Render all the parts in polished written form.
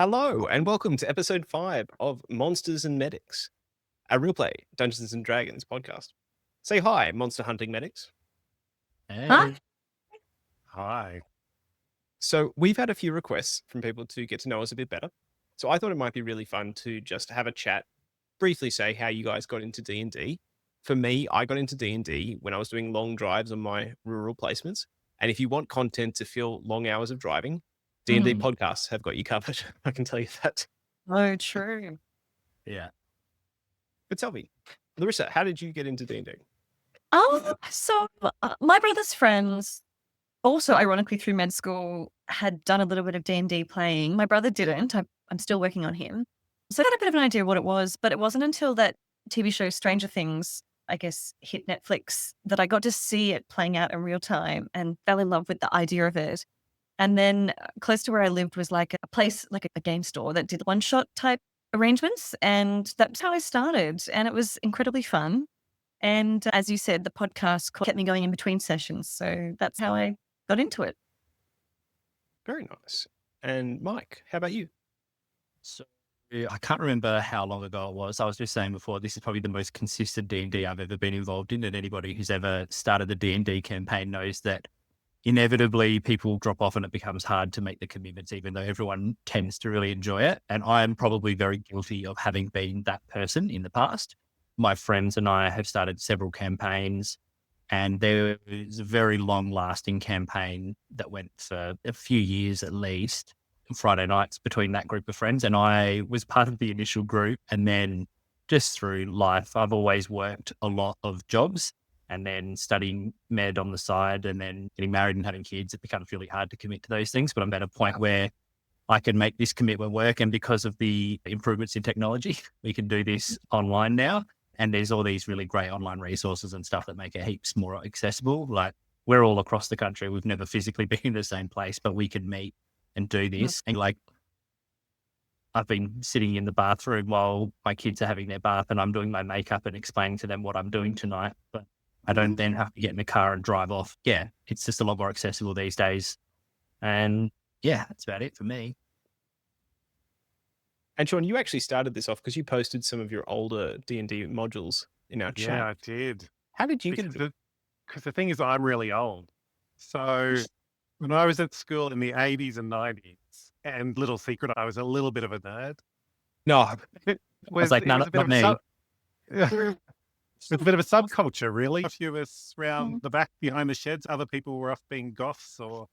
Hello, and welcome to episode 5 of Monsters and Medics, a real play Dungeons and Dragons podcast. Say hi, monster hunting medics. Huh? Hey. Hi. So, we've had a few requests from people to get to know us a bit better. So, I thought it might be really fun to just have a chat, briefly say how you guys got into D&D. For me, I got into D&D when I was doing long drives on my rural placements. And if you want content to fill long hours of driving, D&D podcasts have got you covered. I can tell you that. Oh, true. Yeah. But tell me, Larissa, how did you get into D&D? My brother's friends, also ironically through med school, had done a little bit of D&D playing. My brother didn't. I'm still working on him. So I had a bit of an idea what it was, but it wasn't until that TV show Stranger Things, I guess, hit Netflix that I got to see it playing out in real time and fell in love with the idea of it. And then close to where I lived was like a place, like a game store that did one-shot type arrangements. And that's how I started. And it was incredibly fun. And as you said, the podcast kept me going in between sessions. So that's how I got into it. Very nice. And Mike, how about you? So I can't remember how long ago it was. I was just saying before, this is probably the most consistent D&D I've ever been involved in. And anybody who's ever started the D&D campaign knows that inevitably people drop off and it becomes hard to make the commitments, even though everyone tends to really enjoy it. And I'm probably very guilty of having been that person in the past. My friends and I have started several campaigns, and there was a very long-lasting campaign that went for a few years at least, Friday nights between that group of friends. And I was part of the initial group. And then just through life, I've always worked a lot of jobs and then studying med on the side and then getting married and having kids. It becomes really hard to commit to those things. But I'm at a point where I can make this commitment work. And because of the improvements in technology, we can do this online now. And there's all these really great online resources and stuff that make it heaps more accessible. Like, we're all across the country. We've never physically been in the same place, but we can meet and do this. And like, I've been sitting in the bathroom while my kids are having their bath and I'm doing my makeup and explaining to them what I'm doing tonight. But I don't then have to get in the car and drive off. Yeah, it's just a lot more accessible these days. And yeah, that's about it for me. And Sean, you actually started this off because you posted some of your older D&D modules in our chat. Yeah, I did. How did you get into Because the thing is, I'm really old. So when I was at school in the 80s and 90s, and little secret, I was a little bit of a nerd. No, It Was a bit of a subculture, really. A few of us around the back behind the sheds, other people were off being goths or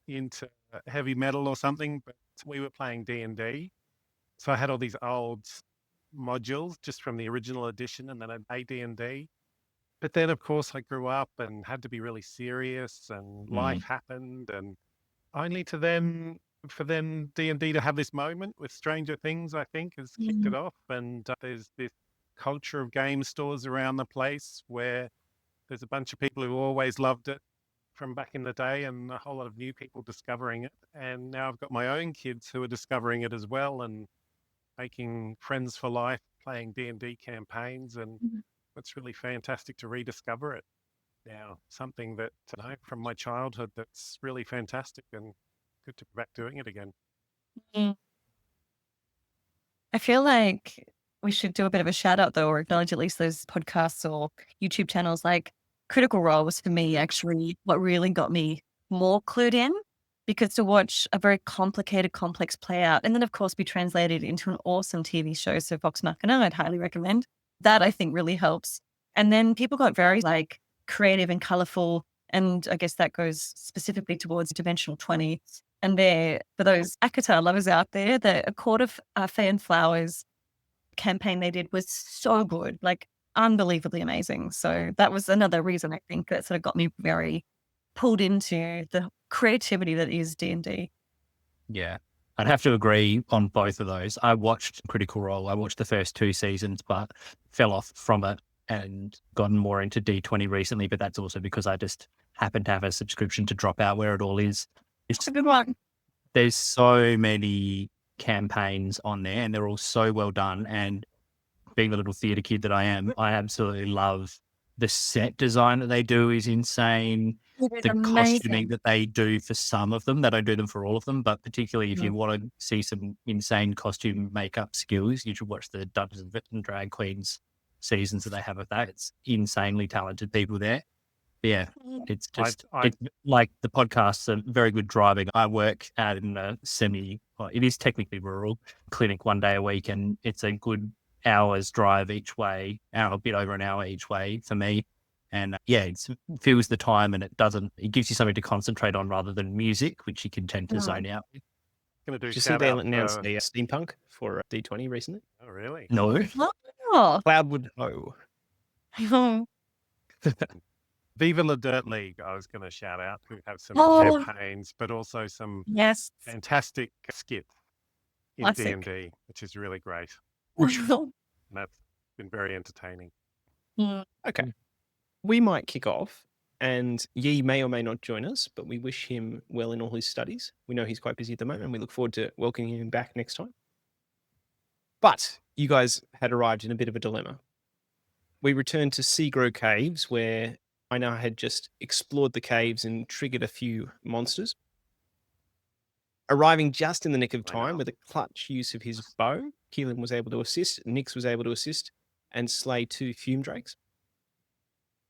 into heavy metal or something, but we were playing D&D. So I had all these old modules just from the original edition, and then I'd play D&D. But then, of course, I grew up and had to be really serious, and life happened, and only for them, D&D to have this moment with Stranger Things, I think, has kicked it off. And there's this culture of game stores around the place where there's a bunch of people who always loved it from back in the day and a whole lot of new people discovering it. And now I've got my own kids who are discovering it as well and making friends for life, playing D&D campaigns. And it's really fantastic to rediscover it now. Something that, from my childhood, that's really fantastic and good to be back doing it again. I feel like we should do a bit of a shout out though, or acknowledge at least those podcasts or YouTube channels. Like Critical Role was for me actually what really got me more clued in, because to watch a very complicated, complex play out and then of course be translated into an awesome TV show. So Vox Machina, I'd highly recommend. That I think really helps. And then people got very like creative and colorful. And I guess that goes specifically towards Dimensional 20. And there, for those Akatar lovers out there, A Court of Fae and Flowers campaign they did was so good, like unbelievably amazing. So that was another reason I think that sort of got me very pulled into the creativity that is D&D. Yeah, I'd have to agree on both of those. I watched Critical Role. I watched the first 2 seasons, but fell off from it and gotten more into D20 recently. But that's also because I just happened to have a subscription to drop out where it all is. It's a good one. There's so many campaigns on there and they're all so well done. And being the little theatre kid that I am, I absolutely love The set design that they do is insane. It is The costuming amazing. that they do for some of them, they don't do them for all of them, but particularly if you want to see some insane costume makeup skills, you should watch the Dungeons and Drag Queens seasons that they have of that. It's insanely talented people there. Yeah, it's just it's like the podcasts are very good driving. I work out in a it is technically rural clinic one day a week, and it's a good hour's drive each way, a bit over an hour each way for me. And it fills the time, and it gives you something to concentrate on rather than music, which you can tend to zone out. Going to do Did you see they announced a steampunk for D20 recently? Oh, really? No. Oh. Cloudwood O. Viva La Dirt League, I was going to shout out, who have some campaigns, but also some fantastic skits in D&D, which is really great. And that's been very entertaining. Okay. We might kick off, and Yi may or may not join us, but we wish him well in all his studies. We know he's quite busy at the moment, and we look forward to welcoming him back next time. But you guys had arrived in a bit of a dilemma. We returned to Seagrow Caves, where Einar had just explored the caves and triggered a few monsters. Arriving just in the nick of time with a clutch use of his bow, Keelan was able to assist, Nyx was able to assist, and slay 2 fume drakes.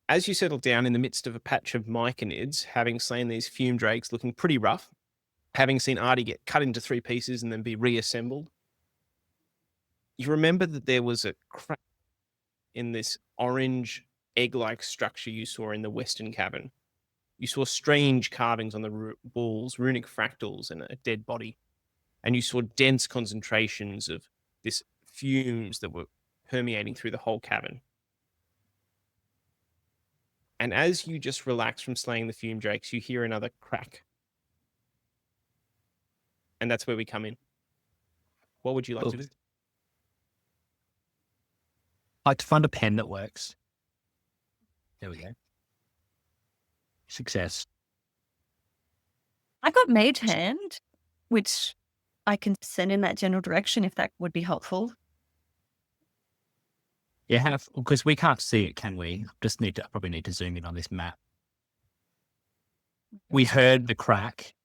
As you settled down in the midst of a patch of Myconids, having slain these fume drakes looking pretty rough, having seen Artie get cut into 3 pieces and then be reassembled, you remember that there was a crack in this orange egg-like structure you saw in the western cavern. You saw strange carvings on the walls, runic fractals, and a dead body. And you saw dense concentrations of this fumes that were permeating through the whole cavern. And as you just relax from slaying the fume drakes, you hear another crack. And that's where we come in. What would you like to do? I'd like to find a pen that works. There we go. Success. I got Mage Hand, which I can send in that general direction if that would be helpful. Yeah, because we can't see it, can we? Probably need to zoom in on this map. We heard the crack,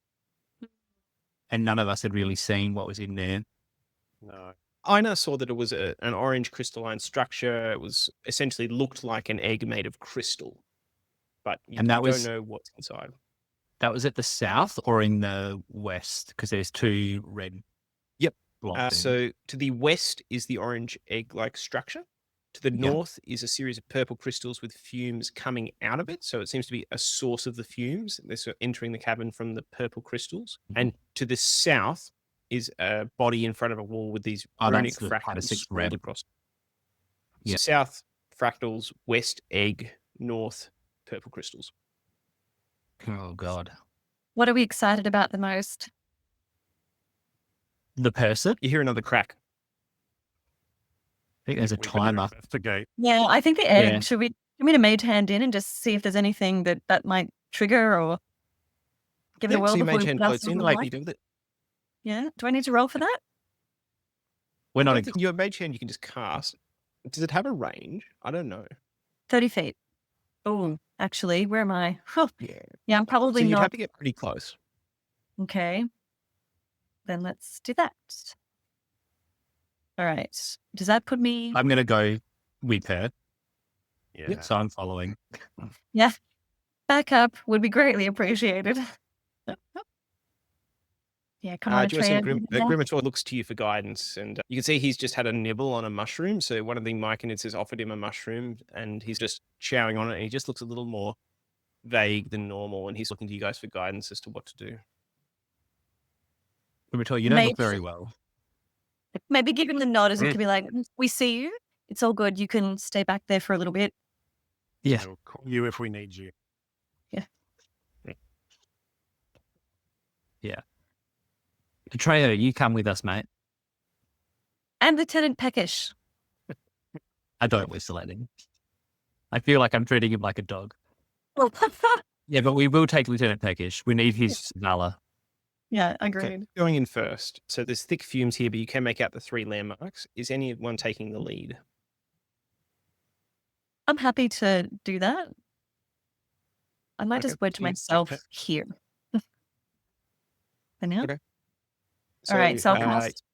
and none of us had really seen what was in there. No. Einar saw that it was an orange crystalline structure. It was essentially looked like an egg made of crystal, but you don't know what's inside. That was at the south or in the west? Because there's 2 red. Yep. blocks. So to the west is the orange egg-like structure. To the north is a series of purple crystals with fumes coming out of it. So it seems to be a source of the fumes. They're sort of entering the cavern from the purple crystals. And to the south is a body in front of a wall with these runic fractals scrawled across. So south fractals, west egg, north purple crystals. Oh, God. What are we excited about the most? The person? You hear another crack. I think there's a timer. Investigate. Yeah, I think the egg. Yeah. Should we a Mage Hand in and just see if there's anything that might trigger or give it a whirl before we put us in? Like, do with it. Yeah. Do I need to roll for that? We're not. Your Mage Hand you can just cast. Does it have a range? I don't know. 30 feet. Oh, actually, where am I? Oh, yeah, I'm probably so you'd not. have to get pretty close. Okay. Then let's do that. All right. Does that put me? I'm going to go with her. Yeah. So I'm following. Yeah. Back up would be greatly appreciated. Yeah, come on, Grimator looks to you for guidance, and you can see he's just had a nibble on a mushroom. So one of the Myconids has offered him a mushroom, and he's just chowing on it, and he just looks a little more vague than normal, and he's looking to you guys for guidance as to what to do. Grimator, you don't look very well. Maybe give him the nod as it could be like, we see you. It's all good. You can stay back there for a little bit. Yeah. We'll call you if we need you. Yeah. Yeah. Atreyo, you come with us, mate. And Lieutenant Peckish. I don't whistle at him. I feel like I'm treating him like a dog. Yeah, but we will take Lieutenant Peckish. We need his valor. Yeah, agreed. Okay. Going in first. So there's thick fumes here, but you can make out the 3 landmarks. Is anyone taking the lead? I'm happy to do that. I might just wedge myself here. For now. Okay. All right, so I'll cast.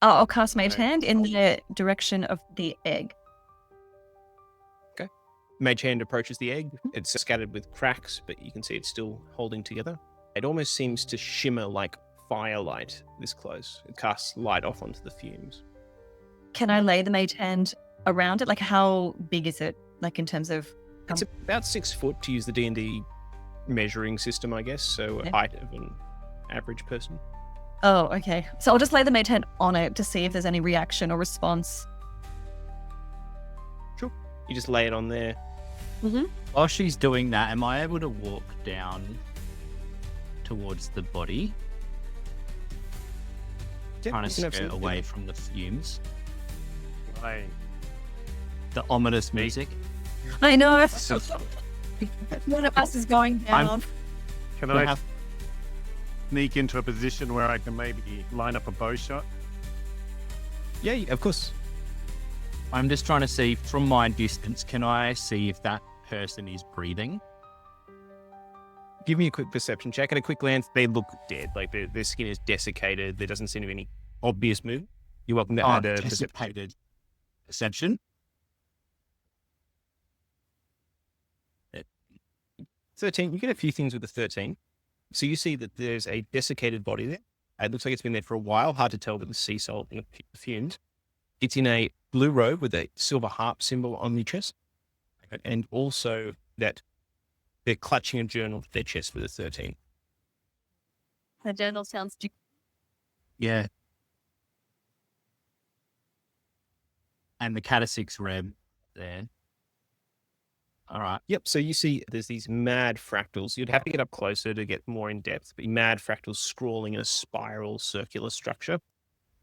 I'll cast Mage Hand in the direction of the egg. Okay. Mage Hand approaches the egg. It's scattered with cracks, but you can see it's still holding together. It almost seems to shimmer like firelight this close. It casts light off onto the fumes. Can I lay the Mage Hand around it? Like, how big is it? Like, in terms of... It's about 6 foot to use the D&D measuring system, I guess. So height of an average person. Oh, okay. So I'll just lay the Mage Hand on it to see if there's any reaction or response. Sure. You just lay it on there. Mm-hmm. While she's doing that, am I able to walk down towards the body? Trying to skirt away from the fumes. Right. The ominous music. I know. One of us is going down. Can I sneak into a position where I can maybe line up a bow shot? Yeah, of course. I'm just trying to see from my distance, can I see if that person is breathing? Give me a quick perception check. At a quick glance, they look dead. Like their skin is desiccated. There doesn't seem to be any obvious movement. You're welcome to add a desiccated perception. 13. You get a few things with the 13. So you see that there's a desiccated body there. It looks like it's been there for a while. Hard to tell with the sea salt and the fumes. It's in a blue robe with a silver harp symbol on the chest. And also that they're clutching a journal to their chest for the 13. The journal sounds... Yeah. And the Catasix Reb there. All right. Yep. So you see there's these mad fractals. You'd have to get up closer to get more in depth, but mad fractals scrawling in a spiral circular structure.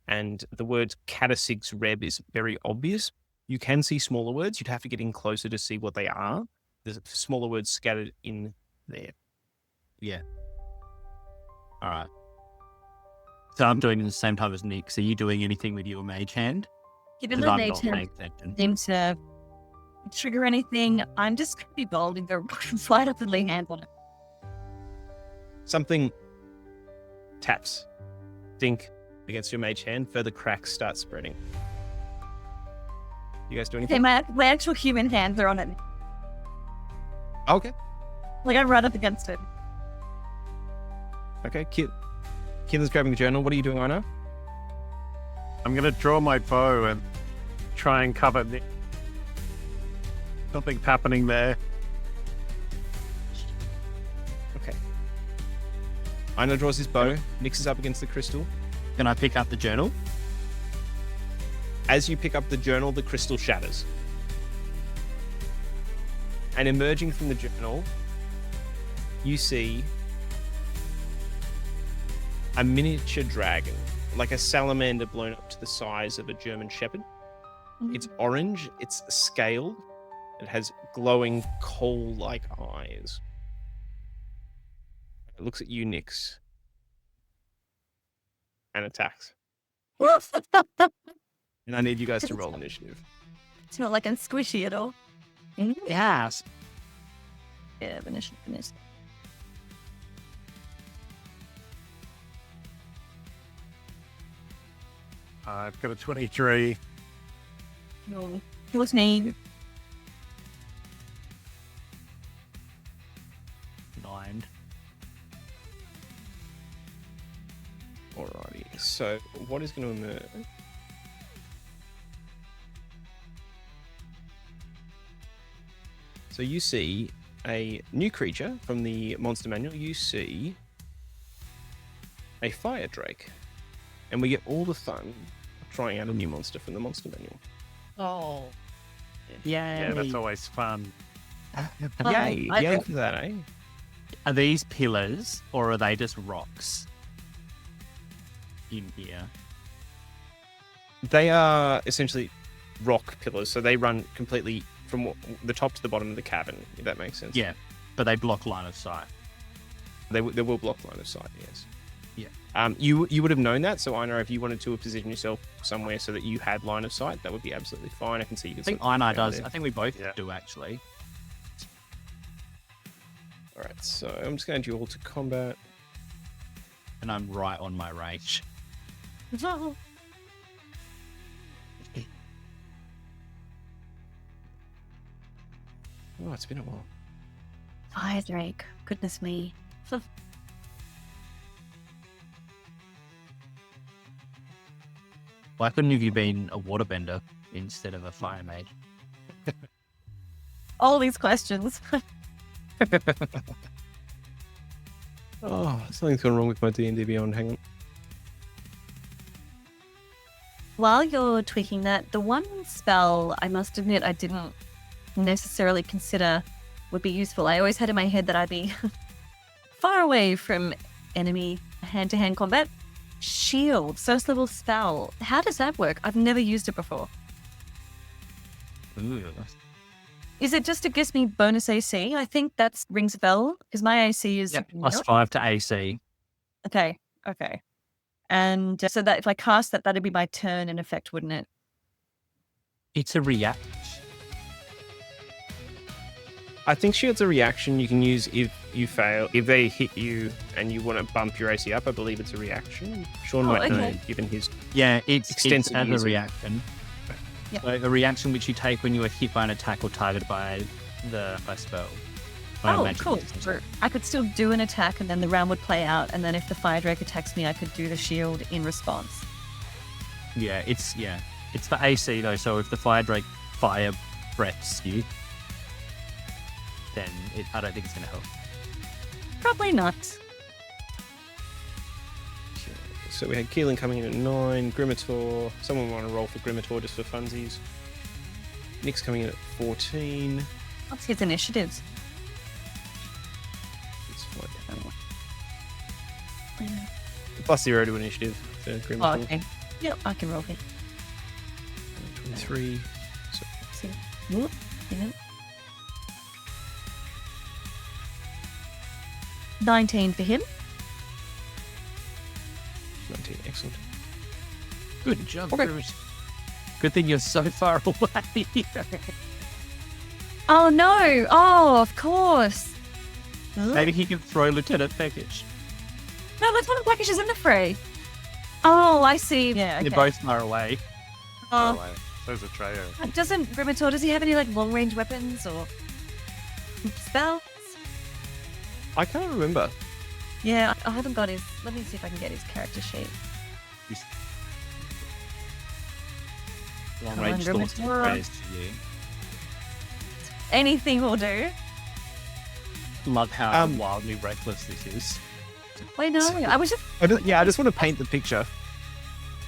And the word Catasix Reb is very obvious. You can see smaller words. You'd have to get in closer to see what they are. There's smaller words scattered in there. Yeah. All right. So I'm doing it at the same time as Nick. So are you doing anything with your Mage Hand? Given the Mage Hand seems to trigger anything, I'm just going to be bold and go right up and lay hands on it. Something taps, dink against your Mage Hand. Further cracks start spreading. You guys do anything? Okay, my actual human hands are on it. Okay. Like, I'm right up against it. Okay, Keelan's grabbing the journal. What are you doing right now? I'm going to draw my bow and try and cover Nick. Something's happening there. Okay. Aina draws his bow. Nix is up against the crystal. Can I pick up the journal? As you pick up the journal, the crystal shatters. And emerging from the journal, you see a miniature dragon, like a salamander blown up to the size of a German shepherd. Mm-hmm. It's orange, it's scaled, it has glowing coal-like eyes. It looks at you, Nix, and attacks. And I need you guys to roll initiative. It's not like I'm squishy at all. Yes. Yeah, initiative. I've got a 23. No. What's name? 9. Alrighty, so what is going to emerge? So you see a new creature from the monster manual. You see a fire drake. And we get all the fun of trying out a new monster from the monster manual. Oh. Yeah, that's always fun. Yay. Yay for that, eh? Are these pillars or are they just rocks in here? They are essentially rock pillars. So they run completely from the top to the bottom of the cavern, if that makes sense. Yeah, but they block line of sight. They will block line of sight, yes. Yeah. You would have known that, so I know if you wanted to position yourself somewhere so that you had line of sight, that would be absolutely fine. I can see you can. I think Einar does. I think we both do actually. All right, so I'm just going to duel to combat, and I'm right on my range. Oh, it's been a while. Fire Drake. Goodness me. Why couldn't have you been a waterbender instead of a fire mage? All these questions. Oh, something's gone wrong with my D&D Beyond. Hang on. While you're tweaking that, the one spell, I must admit, I didn't necessarily consider would be useful. I always had in my head that I'd be far away from enemy hand-to-hand combat. Shield, first level spell. How does that work? I've never used it before. Ooh. Is it just it gives me bonus AC? I think that rings a bell because my AC is +5 to AC. Okay. And so that if I cast that, that'd be my turn in effect, wouldn't it? It's a react. I think shield's a reaction you can use if you fail. If they hit you and you want to bump your AC up, I believe it's a reaction. Sean might know, given his it's extensive as use a reaction. Yep. So a reaction which you take when you are hit by an attack or targeted by spell. Cool. I could still do an attack and then the round would play out, and then if the Fire Drake attacks me, I could do the shield in response. It's for AC though. So if the Fire Drake fire breaths you, then I don't think it's going to help. Probably not. So we had Keelan coming in at 9, Grimator. Someone want to roll for Grimator just for funsies. Nick's coming in at 14. What's his initiatives? It's fine. +0 to initiative for Grimator. Oh, okay. Yep, I can roll him. 23. So, Whoop. Yeah. 19 for him. 19, excellent. Good job, Okay. Bruce. Good thing you're so far away. Oh no! Oh, of course. Maybe he can throw Lieutenant Package. No, Lieutenant Package is in the fray. Oh, I see. Yeah, okay. They're both far away. Oh, so's Atreyo. Doesn't Grimator, does he have any like long range weapons or spells? I can't remember. Yeah, I haven't got his. Let me see if I can get his character sheet. Long range thoughts and prayers to you. Anything will do. Love how wildly reckless this is. Wait, no, I was just. I just want to paint the picture.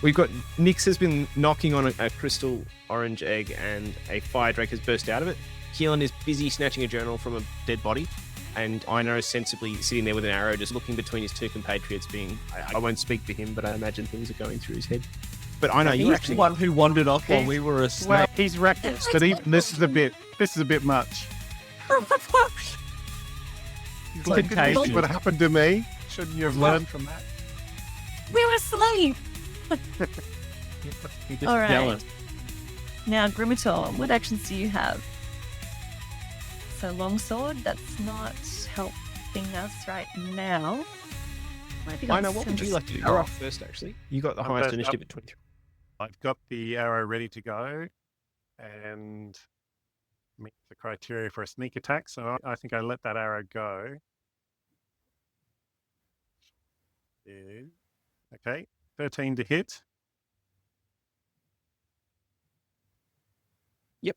We've got Nyx has been knocking on a crystal orange egg and a fire drake has burst out of it. Keelan is busy snatching a journal from a dead body. And Einar is sensibly sitting there with an arrow, just looking between his two compatriots being... I won't speak for him, but I imagine things are going through his head. But Einar, you actually... the one who wandered off while we were asleep. Well, he's reckless, but even this is a bit much. He's like, this is what happened to me. Shouldn't you have learned from that? We were asleep! All right. Jealous. Now, Grimator, what actions do you have? So, longsword, that's not helping us right now. Einar, what would you like to do? You're off first, actually. You got the highest initiative at 23. I've got the arrow ready to go and meet the criteria for a sneak attack, so I think I let that arrow go. Okay, 13 to hit. Yep.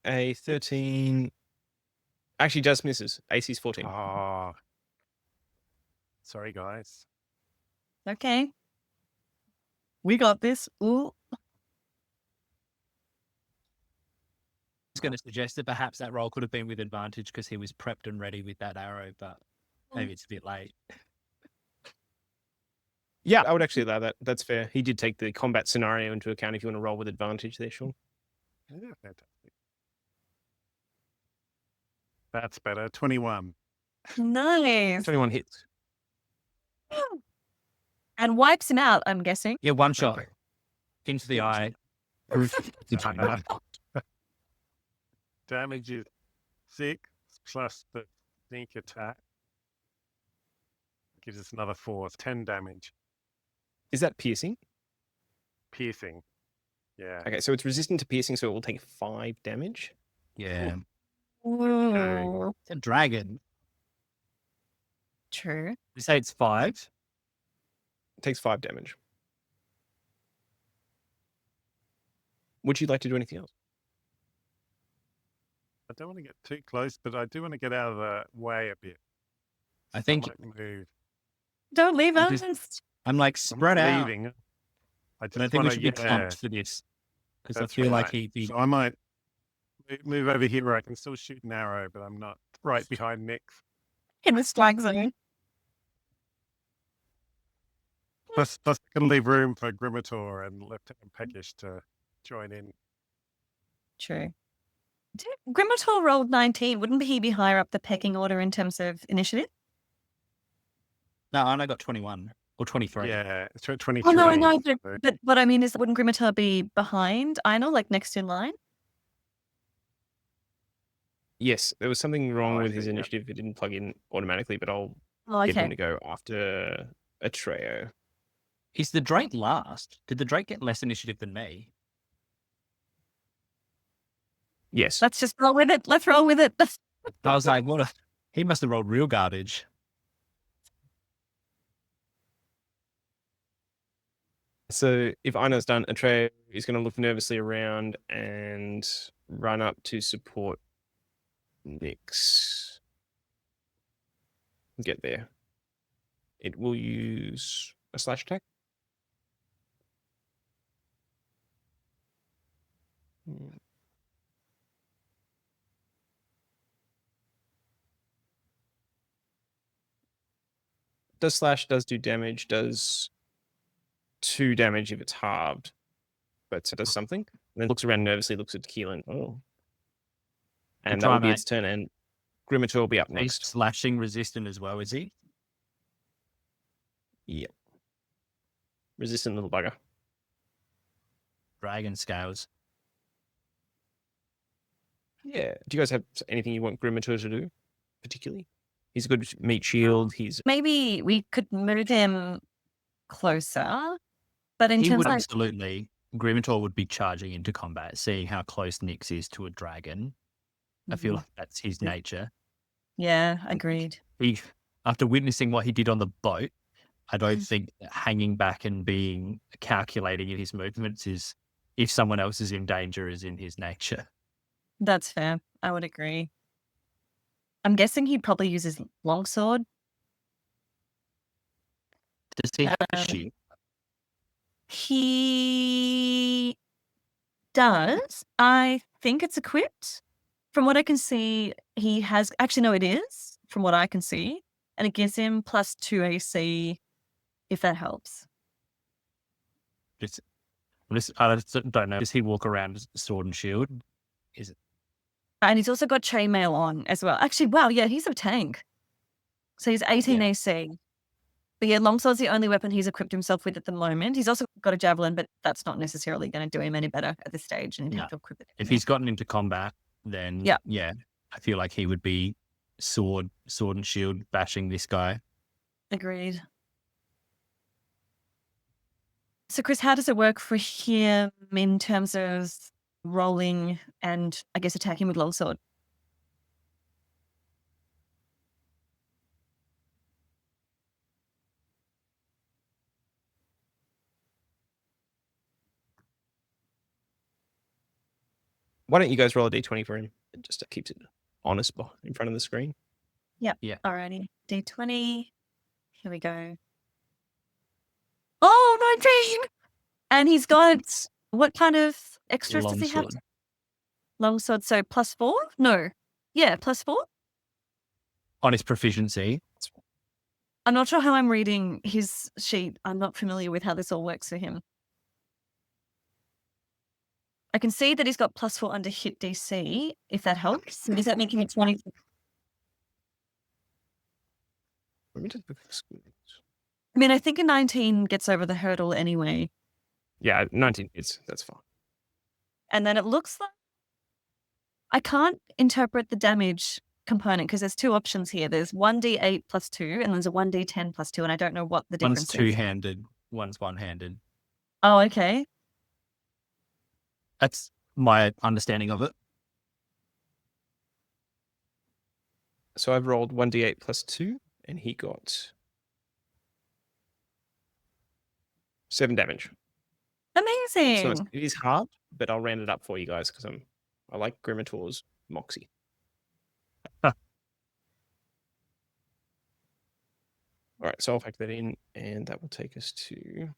A 13... Actually, just misses. AC's 14. Oh. Sorry, guys. Okay. We got this. Ooh. I was going to suggest that perhaps that roll could have been with advantage because he was prepped and ready with that arrow, but maybe it's a bit late. Yeah, I would actually allow that. That's fair. He did take the combat scenario into account if you want to roll with advantage there, Sean. Yeah, fantastic. That's better. 21. Nice. 21 hits. And wipes him out, I'm guessing. Yeah, one shot into the eye. Damage is 6 plus the sneak attack. Gives us another 4. It's 10 damage. Is that piercing? Piercing. Yeah. Okay, so it's resistant to piercing, so it will take 5 damage. Yeah. Ooh. It's a dragon. True. You say it's 5? It takes 5 damage. Would you like to do anything else? I don't want to get too close, but I do want to get out of the way a bit. I think might move. Don't leave us. I'm like spread out. Leaving. I But I think we should be clumped for this. Because I feel like he'd be... So I might move over here where I can still shoot an arrow, but I'm not right behind Nick. In the strike zone. Plus I can leave room for Grimator and Lieutenant Peckish to join in. True. Grimator rolled 19. Wouldn't he be higher up the pecking order in terms of initiative? No, I only got 21 or 23. Yeah, it's 23. Oh, no, I know. But what I mean is, wouldn't Grimator be behind Einor, like next in line? Yes, there was something wrong with his initiative. It didn't plug in automatically, but I'll get him to go after Atreo. Is the Drake last? Did the Drake get less initiative than me? Yes. Let's just roll with it. Let's roll with it. I was like, what? He must have rolled real garbage. So if Einar's done, Atreo is going to look nervously around and run up to support Nyx. Get there. It will use a slash attack. Slash does do damage, does 2 damage if it's halved, but it does something. And then looks around nervously, looks at Keelan. Oh. And that will be its turn, and Grimator will be up next. He's slashing resistant as well, is he? Yep. Resistant little bugger. Dragon scales. Yeah. Do you guys have anything you want Grimator to do, particularly? He's a good meat shield. Maybe we could move him closer, but in terms of absolutely, Grimator would be charging into combat, seeing how close Nyx is to a dragon. I feel like that's his nature. Yeah, agreed. After witnessing what he did on the boat, I don't think that hanging back and being calculating in his movements is, if someone else is in danger, is in his nature. That's fair. I would agree. I'm guessing he'd probably use his longsword. Does he have a shield? He does. I think it's equipped. From what I can see, he has... Actually, no, it is, from what I can see. And it gives him +2 AC, if that helps. I don't know. Does he walk around with sword and shield? Is it? And he's also got chainmail on as well. Actually, wow, yeah, he's a tank. So he's 18 AC. But yeah, longsword's the only weapon he's equipped himself with at the moment. He's also got a javelin, but that's not necessarily going to do him any better at this stage. And have to equip it. If he's gotten into combat, then yeah, I feel like he would be sword and shield bashing this guy. Agreed. So, Chris, how does it work for him in terms of rolling and, I guess, attacking with longsword? Why don't you guys roll a d20 for him? It just keeps it honest in front of the screen. Yep. Yeah. Alrighty. D20. Here we go. Oh, 19! And he's got... What kind of extras does he have? Longsword. So +4? No. Yeah, +4? On his proficiency. I'm not sure how I'm reading his sheet. I'm not familiar with how this all works for him. I can see that he's got +4 under hit DC, if that helps. So does that make him a 20? Let me just look at the screen. I mean, I think a 19 gets over the hurdle anyway. Yeah, 19 hits. That's fine. And then it looks like I can't interpret the damage component because there's two options here. There's 1d8 plus 2 and there's a 1d10 plus 2, and I don't know what the difference One's is. two-handed, one's one-handed. Oh, okay. That's my understanding of it. So I've rolled 1d8 plus 2, and he got 7 damage. Amazing. So it is hard, but I'll round it up for you guys because I like Grimator's moxie. All right, so I'll factor that in, and that will take us to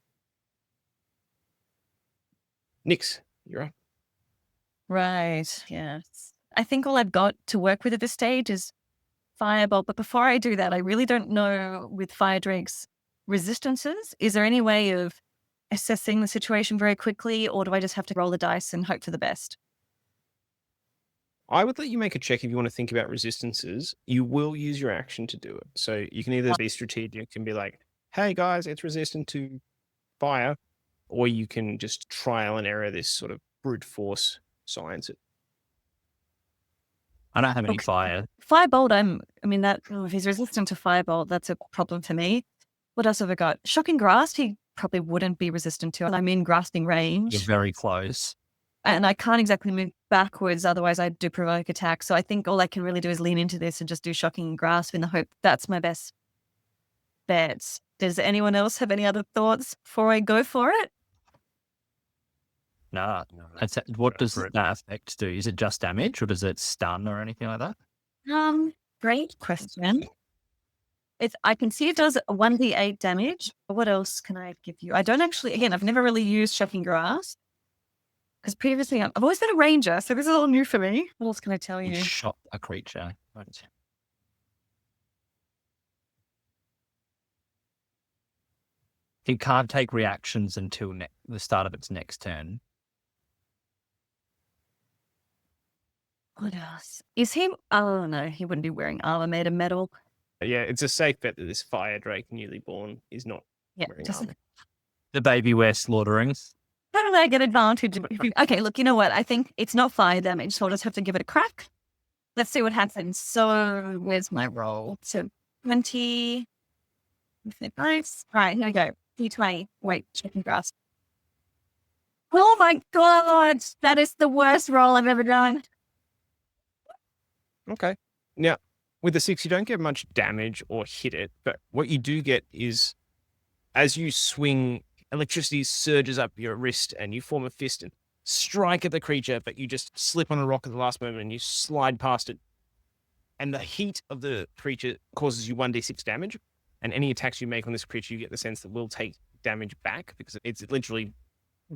Nyx. You're up. Right. Yes. I think all I've got to work with at this stage is Firebolt. But before I do that, I really don't know with Fire Drake's resistances. Is there any way of assessing the situation very quickly, or do I just have to roll the dice and hope for the best? I would let you make a check if you want to think about resistances. You will use your action to do it. So you can either be strategic and be like, hey guys, it's resistant to fire, or you can just trial and error this sort of brute force science it. I don't have any fire. Firebolt, if he's resistant to Firebolt, that's a problem for me. What else have I got? Shocking Grasp, he probably wouldn't be resistant to. I'm in grasping range. You're very close. And I can't exactly move backwards, otherwise I do provoke attack. So I think all I can really do is lean into this and just do Shocking Grasp in the hope that's my best bet. Does anyone else have any other thoughts before I go for it? No. What does that effect do? Is it just damage, or does it stun or anything like that? Great question. I can see it does 1d8 damage. What else can I give you? I don't actually, again, I've never really used Shocking Grasp. Because previously, I've always been a ranger, so this is all new for me. What else can I tell you? Shot a creature. Right. It can't take reactions until the start of its next turn. What else? Is he... Oh, no, he wouldn't be wearing armor made of metal. Yeah, it's a safe bet that this Fire Drake newly born is not wearing armor. The baby wear slaughterings. How do I get advantage? Okay, look, you know what? I think it's not fire damage, so I'll just have to give it a crack. Let's see what happens. So, where's my roll? So, 20. Nice. Right, here we go. D20. Wait, Shocking Grasp. Oh my god! That is the worst roll I've ever done. Okay. Now, with the 6, you don't get much damage or hit it, but what you do get is as you swing, electricity surges up your wrist and you form a fist and strike at the creature, but you just slip on a rock at the last moment and you slide past it. And the heat of the creature causes you 1d6 damage. And any attacks you make on this creature, you get the sense that will take damage back because it's literally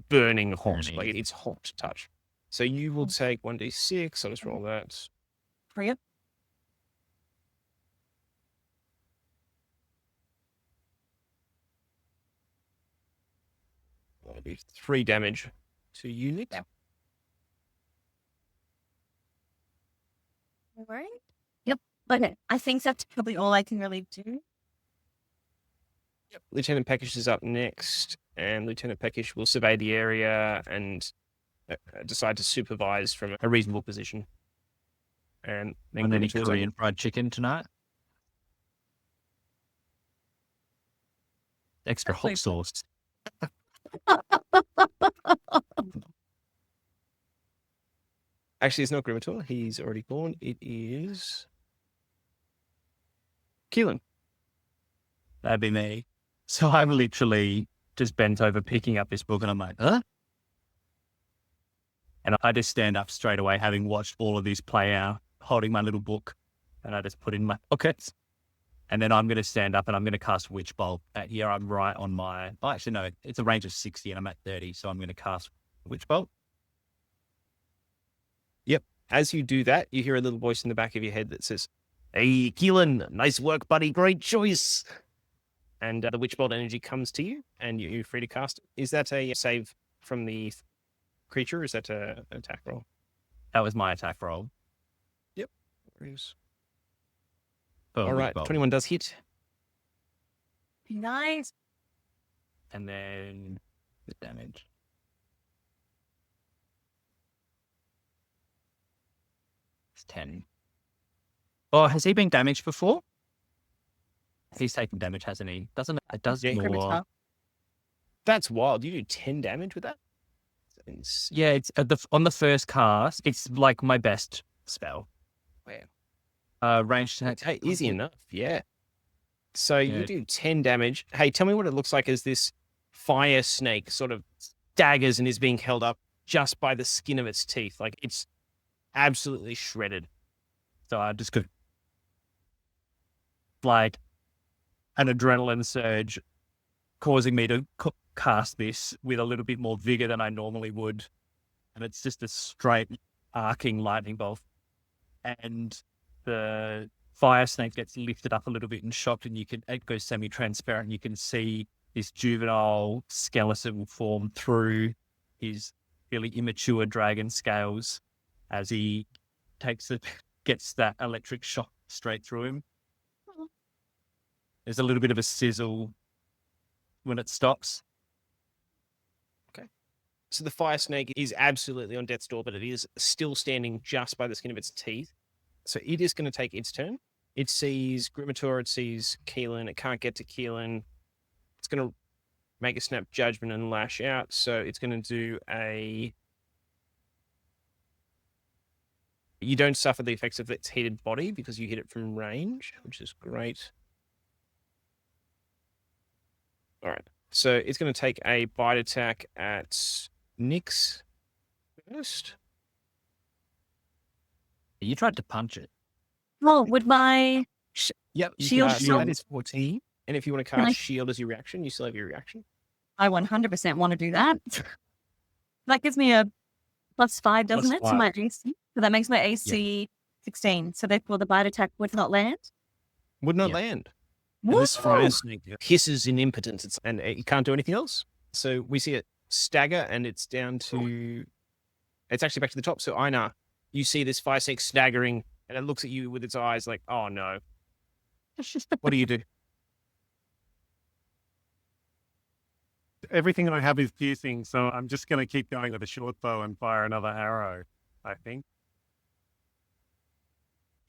burning hot. Like it's hot to touch. So you will take 1d6. I'll just roll that. For you. That'll be 3 damage to unit. Yeah. All right. Yep. Okay. I think that's probably all I can really do. Yep. Lieutenant Peckish is up next, and Lieutenant Peckish will survey the area and decide to supervise from a reasonable position. And then any Korean fried chicken tonight? Extra hot sauce. Actually, it's not Grimator. He's already gone. It is Keelan. That'd be me. So I'm literally just bent over picking up this book and I'm like, huh? And I just stand up straight away, having watched all of this play out, holding my little book, and I just put in my pockets. And then I'm going to stand up and I'm going to cast Witch Bolt at here. I'm right on my... Oh, actually, no, it's a range of 60 and I'm at 30. So I'm going to cast Witch Bolt. Yep. As you do that, you hear a little voice in the back of your head that says, hey, Keelan, nice work, buddy. Great choice. And the Witch Bolt energy comes to you and you're free to cast it. Is that a save from the creature or is that an attack roll? That was my attack roll. Yep. All right, 21 does hit. Nice. And then the damage. It's 10. Oh, has he been damaged before? He's taken damage, hasn't he? Doesn't it? It does more. That's wild. You do 10 damage with that? Yeah, it's on the first cast. It's like my best spell. Wow. Range attack. Hey, easy enough. Yeah. So you do 10 damage. Hey, tell me what it looks like as this fire snake sort of daggers and is being held up just by the skin of its teeth. Like it's absolutely shredded. So I just could like an adrenaline surge causing me to cast this with a little bit more vigor than I normally would. And it's just a straight arcing lightning bolt. And the fire snake gets lifted up a little bit and shocked, and it goes semi-transparent. You can see this juvenile skeleton form through his really immature dragon scales as he gets that electric shock straight through him. There's a little bit of a sizzle when it stops. Okay. So the fire snake is absolutely on death's door, but it is still standing just by the skin of its teeth. So it is going to take its turn. It sees Grimator, it sees Keelan. It can't get to Keelan. It's going to make a snap judgment and lash out. So it's going to do a... You don't suffer the effects of its heated body because you hit it from range, which is great. All right. So it's going to take a bite attack at Nyx first. You tried to punch it. Oh, would my shield So that is 14. And if you want to cast shield as your reaction, you still have your reaction. I 100% want to do that. That gives me a +5, doesn't it, to my AC? So that makes my AC 16. So therefore the bite attack would not land? Would not land. And this fire snake hisses in impotence, and it can't do anything else. So we see it stagger, and it's down to... It's actually back to the top. So Einar, you see this fire snake staggering, and it looks at you with its eyes like, oh no. What do you do? Everything I have is piercing, so I'm just going to keep going with a short bow and fire another arrow, I think.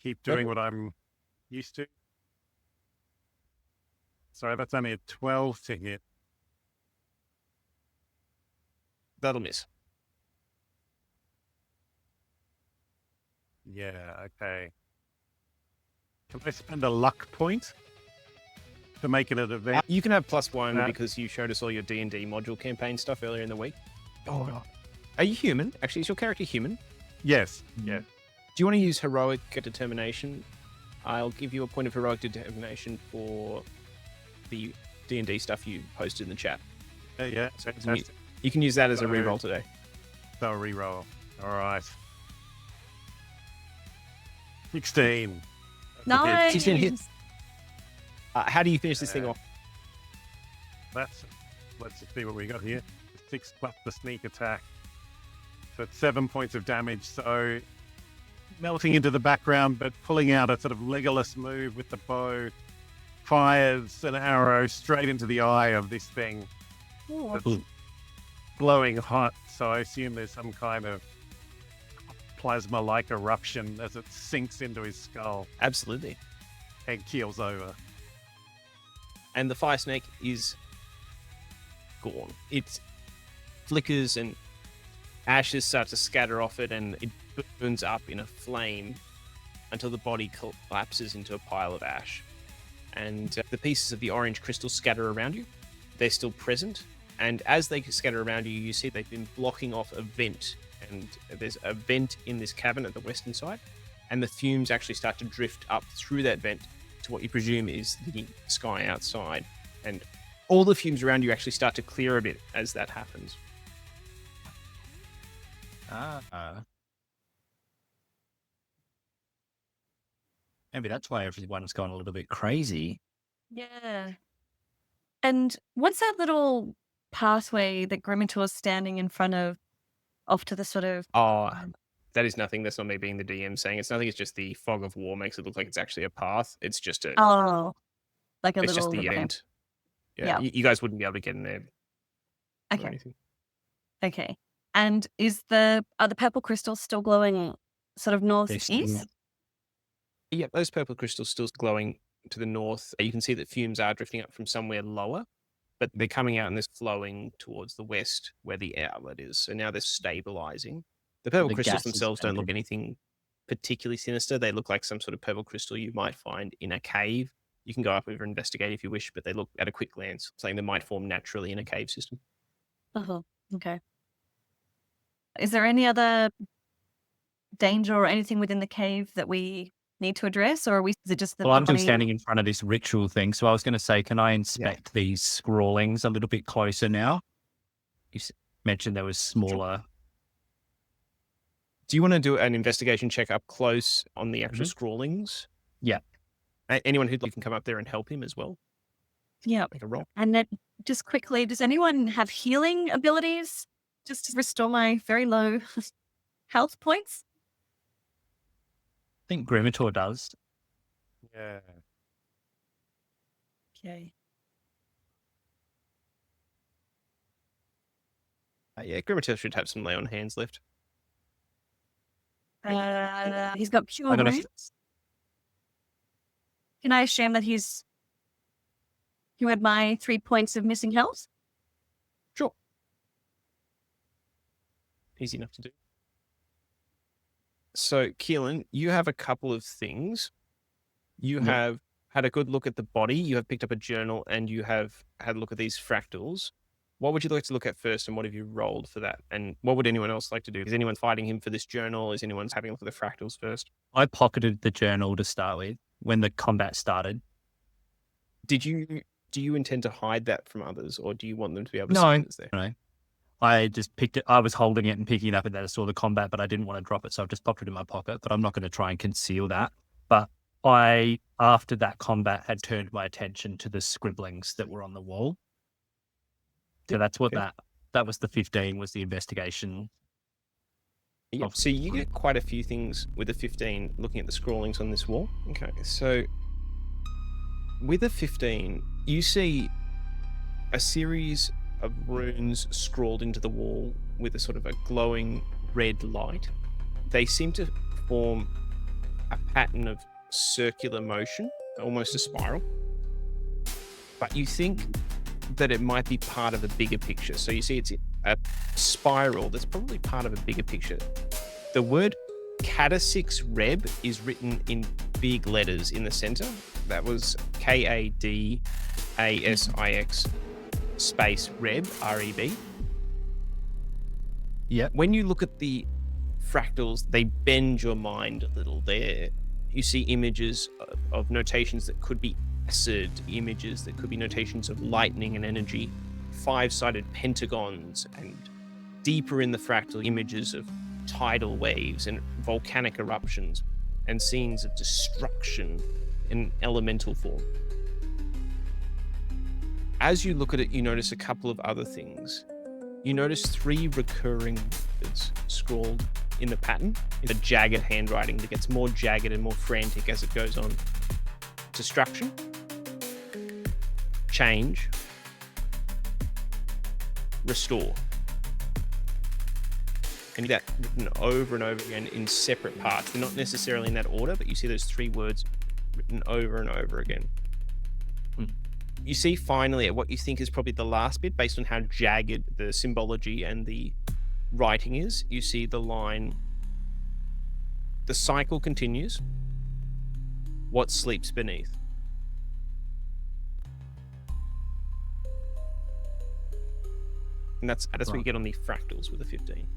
Keep doing what I'm used to. Sorry, that's only a 12 to hit. That'll miss. Yeah, okay. Can I spend a luck point to make it an event? You can have +1 because you showed us all your D&D module campaign stuff earlier in the week. Oh, are you human? Actually, is your character human? Yes. Yeah. Do you want to use heroic determination? I'll give you a point of heroic determination for the D&D stuff you posted in the chat. Yeah, fantastic. You can use that as a reroll today. So reroll. All right. 16. Nice. 16 hits. How do you finish this thing off? Let's just see what we got here. 6 plus the sneak attack. So it's 7 points of damage. So melting into the background, but pulling out a sort of Legolas move with the bow. Fires an arrow straight into the eye of this thing. That's glowing hot. So I assume there's some kind of plasma-like eruption as it sinks into his skull. Absolutely. And keels over. And the fire snake is gone. It flickers and ashes start to scatter off it, and it burns up in a flame until the body collapses into a pile of ash. And the pieces of the orange crystal scatter around you. They're still present. And as they scatter around you, you see they've been blocking off a vent. And there's a vent in this cabin at the western side. And the fumes actually start to drift up through that vent to what you presume is the sky outside. And all the fumes around you actually start to clear a bit as that happens. Maybe that's why everyone's gone a little bit crazy. Yeah. And what's that little pathway that Grimator's standing in front of, off to the sort of... Oh, that is nothing. That's not me being the DM saying it's nothing. It's just the fog of war makes it look like it's actually a path. It's just a... Oh, like a it's little... just the end. Yeah, you guys wouldn't be able to get in there. Okay. Okay. And are the purple crystals still glowing sort of northeast? Yeah, those purple crystals still glowing to the north. You can see that fumes are drifting up from somewhere lower, but they're coming out and they're flowing towards the west where the outlet is. So now they're stabilizing. The purple crystals themselves don't look anything particularly sinister. They look like some sort of purple crystal you might find in a cave. You can go up over and investigate if you wish, but they look at a quick glance saying they might form naturally in a cave system. Okay. Is there any other danger or anything within the cave that we need to address, or is it just the I'm just standing in front of this ritual thing, so I was going to say, can I inspect these scrawlings a little bit closer now? You mentioned there was smaller. Sure. Do you want to do an investigation check up close on the actual scrawlings? Yeah. Anyone who'd like can come up there and help him as well? Yeah. Make a roll. And then just quickly, does anyone have healing abilities just to restore my very low health points? I think Grimator does. Yeah. Okay. Yeah, Grimator should have some lay on hands left. He's got pure wounds. Can I assume that you had my 3 points of missing health? Sure. Easy enough to do. So, Keelan, you have a couple of things. You have had a good look at the body. You have picked up a journal and you have had a look at these fractals. What would you like to look at first and what have you rolled for that? And what would anyone else like to do? Is anyone fighting him for this journal? Is anyone having a look at the fractals first? I pocketed the journal to start with when the combat started. Do you intend to hide that from others or do you want them to be able to see it's there? No. I just picked it. I was holding it and picking it up and then I saw the combat, but I didn't want to drop it. So I've just popped it in my pocket, but I'm not going to try and conceal that. But after that combat, had turned my attention to the scribblings that were on the wall. So that's what that was the 15 was the investigation. Yep. So you get quite a few things with the 15 looking at the scrawlings on this wall. Okay. So with the 15, you see a series of runes scrawled into the wall with a sort of a glowing red light. They seem to form a pattern of circular motion, almost a spiral. But you think that it might be part of a bigger picture. So you see it's a spiral that's probably part of a bigger picture. The word Cadasix Reb is written in big letters in the center. That was Kadasix space Reb, R-E-B. Yeah. When you look at the fractals, they bend your mind a little. There, you see images of notations that could be acid, images that could be notations of lightning and energy, 5-sided pentagons, and deeper in the fractal images of tidal waves and volcanic eruptions and scenes of destruction in elemental form. As you look at it, you notice a couple of other things. You notice 3 recurring words scrawled in the pattern in a jagged handwriting that gets more jagged and more frantic as it goes on. Destruction, change, restore. And that written over and over again in separate parts. They're not necessarily in that order, but you see those 3 words written over and over again. You see finally at what you think is probably the last bit, based on how jagged the symbology and the writing is, you see the line, the cycle continues, what sleeps beneath. And that's what you get on the fractals with the 15.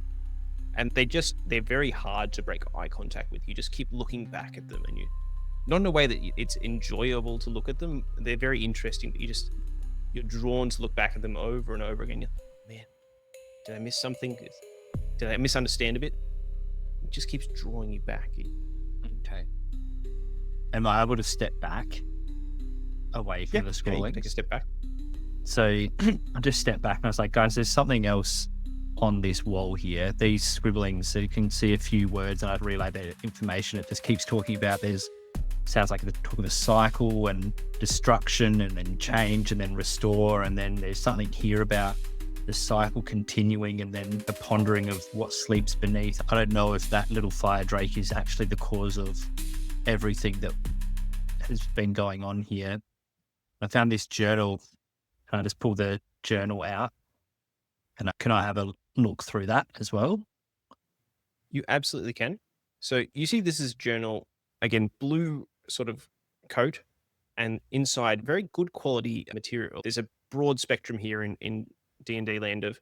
And they're very hard to break eye contact with. You just keep looking back at them and not in a way that it's enjoyable to look at them. They're very interesting, but you're drawn to look back at them over and over again. You're like, oh, man, did I miss something? Did I misunderstand a bit? It just keeps drawing you back. Okay. Am I able to step back away from the scrolling? Take a step back. So I just stepped back and I was like, guys, there's something else on this wall here. These scribblings, so you can see a few words and I'd relay that information. It just keeps talking about there's sounds like they're talking the cycle and destruction and then change and then restore. And then there's something here about the cycle continuing and then the pondering of what sleeps beneath. I don't know if that little fire drake is actually the cause of everything that has been going on here. I found this journal. Can I just pull the journal out? And can I have a look through that as well? You absolutely can. So you see this is journal, again, blue sort of coat, and inside very good quality material. There's a broad spectrum here in D&D land of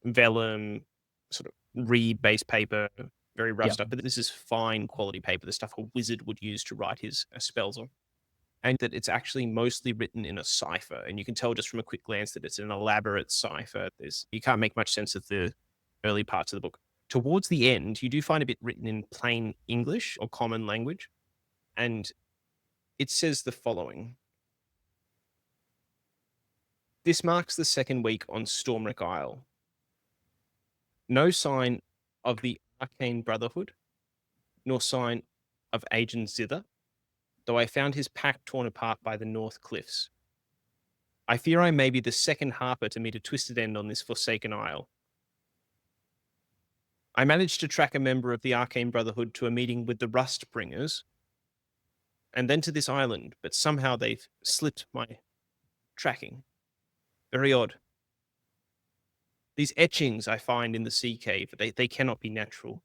vellum, sort of reed-based paper, very rough stuff, but this is fine quality paper, the stuff a wizard would use to write his spells on. And that it's actually mostly written in a cipher. And you can tell just from a quick glance that it's an elaborate cipher. You can't make much sense of the early parts of the book. Towards the end, you do find a bit written in plain English or common language. And it says the following. This marks the second week on Stormwreck Isle. No sign of the Arcane Brotherhood, nor sign of Agent Zither, though I found his pack torn apart by the North Cliffs. I fear I may be the second harper to meet a twisted end on this forsaken isle. I managed to track a member of the Arcane Brotherhood to a meeting with the Rustbringers, and then to this island, but somehow they've slipped my tracking. Very odd. These etchings I find in the sea cave, they cannot be natural.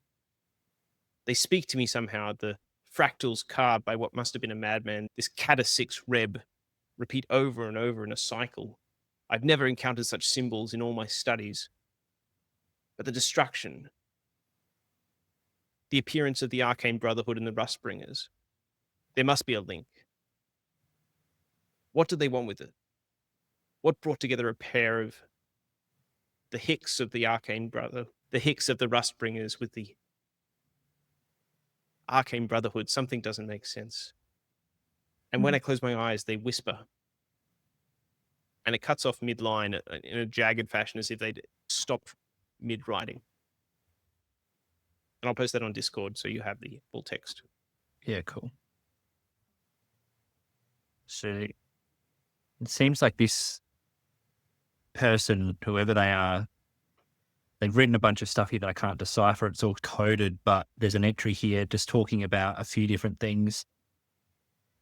They speak to me somehow, the fractals carved by what must have been a madman, this Cata-6 Reb, repeat over and over in a cycle. I've never encountered such symbols in all my studies. But the destruction, the appearance of the Arcane Brotherhood and the Rustbringers, there must be a link. What did they want with it? What brought together a pair of the Hicks of the Arcane Brother, the Hicks of the Rustbringers with the Arcane Brotherhood? Something doesn't make sense. And when I close my eyes, they whisper. And it cuts off mid-line in a jagged fashion as if they'd stopped mid-writing. And I'll post that on Discord so you have the full text. Yeah, cool. So it seems like this person, whoever they are, they've written a bunch of stuff here that I can't decipher. It's all coded, but there's an entry here just talking about a few different things.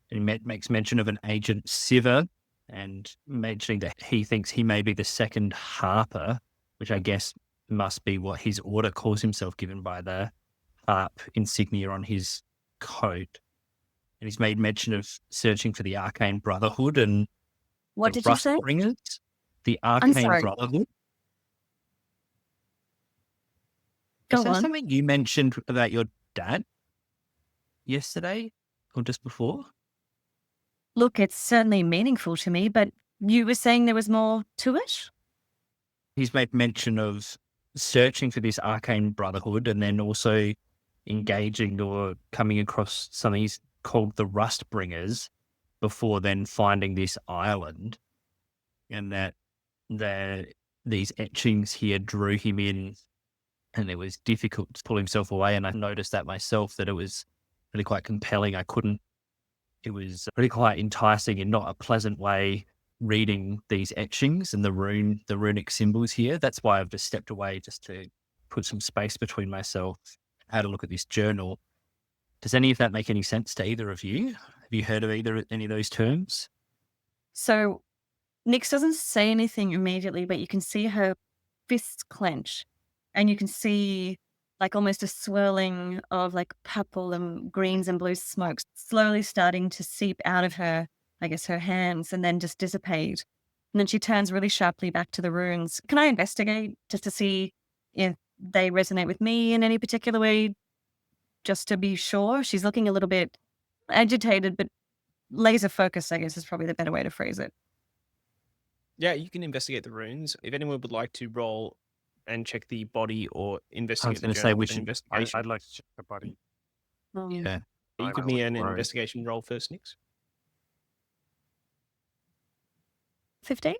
And he makes mention of an Agent Siver and mentioning that he thinks he may be the second harper, which I guess must be what his order calls himself, given by the harp insignia on his coat. And he's made mention of searching for the Arcane Brotherhood and what the did you say? Rustbringers. The Arcane Brotherhood. Is that something you mentioned about your dad yesterday or just before? Look, it's certainly meaningful to me, but you were saying there was more to it? He's made mention of searching for this Arcane Brotherhood and then also engaging or coming across something he's called the Rustbringers before then finding this island, and that these etchings here drew him in and it was difficult to pull himself away. And I noticed that myself, that it was really quite compelling. It was really quite enticing in not a pleasant way reading these etchings and the runic symbols here. That's why I've just stepped away just to put some space between myself, had a look at this journal. Does any of that make any sense to either of you? Have you heard of any of those terms? So Nyx doesn't say anything immediately, but you can see her fists clench and you can see like almost a swirling of like purple and greens and blue smoke slowly starting to seep out of her, I guess, her hands, and then just dissipate. And then she turns really sharply back to the runes. Can I investigate just to see if they resonate with me in any particular way, just to be sure? She's looking a little bit agitated, but laser focused, I guess, is probably the better way to phrase it. Yeah, you can investigate the runes. If anyone would like to roll and check the body or investigate the journal, investigation. I'd like to check the body. Yeah. You give me an investigation roll first, Nyx. 15?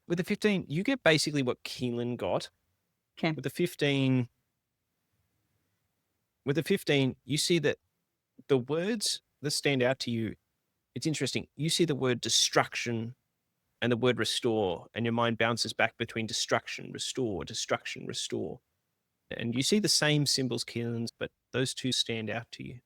With the 15, you get basically what Keelan got. Okay. With the 15, you see that the words that stand out to you, it's interesting. You see the word destruction and the word restore, and your mind bounces back between destruction, restore, destruction, restore. And you see the same symbols, Keelan's, but those two stand out to you.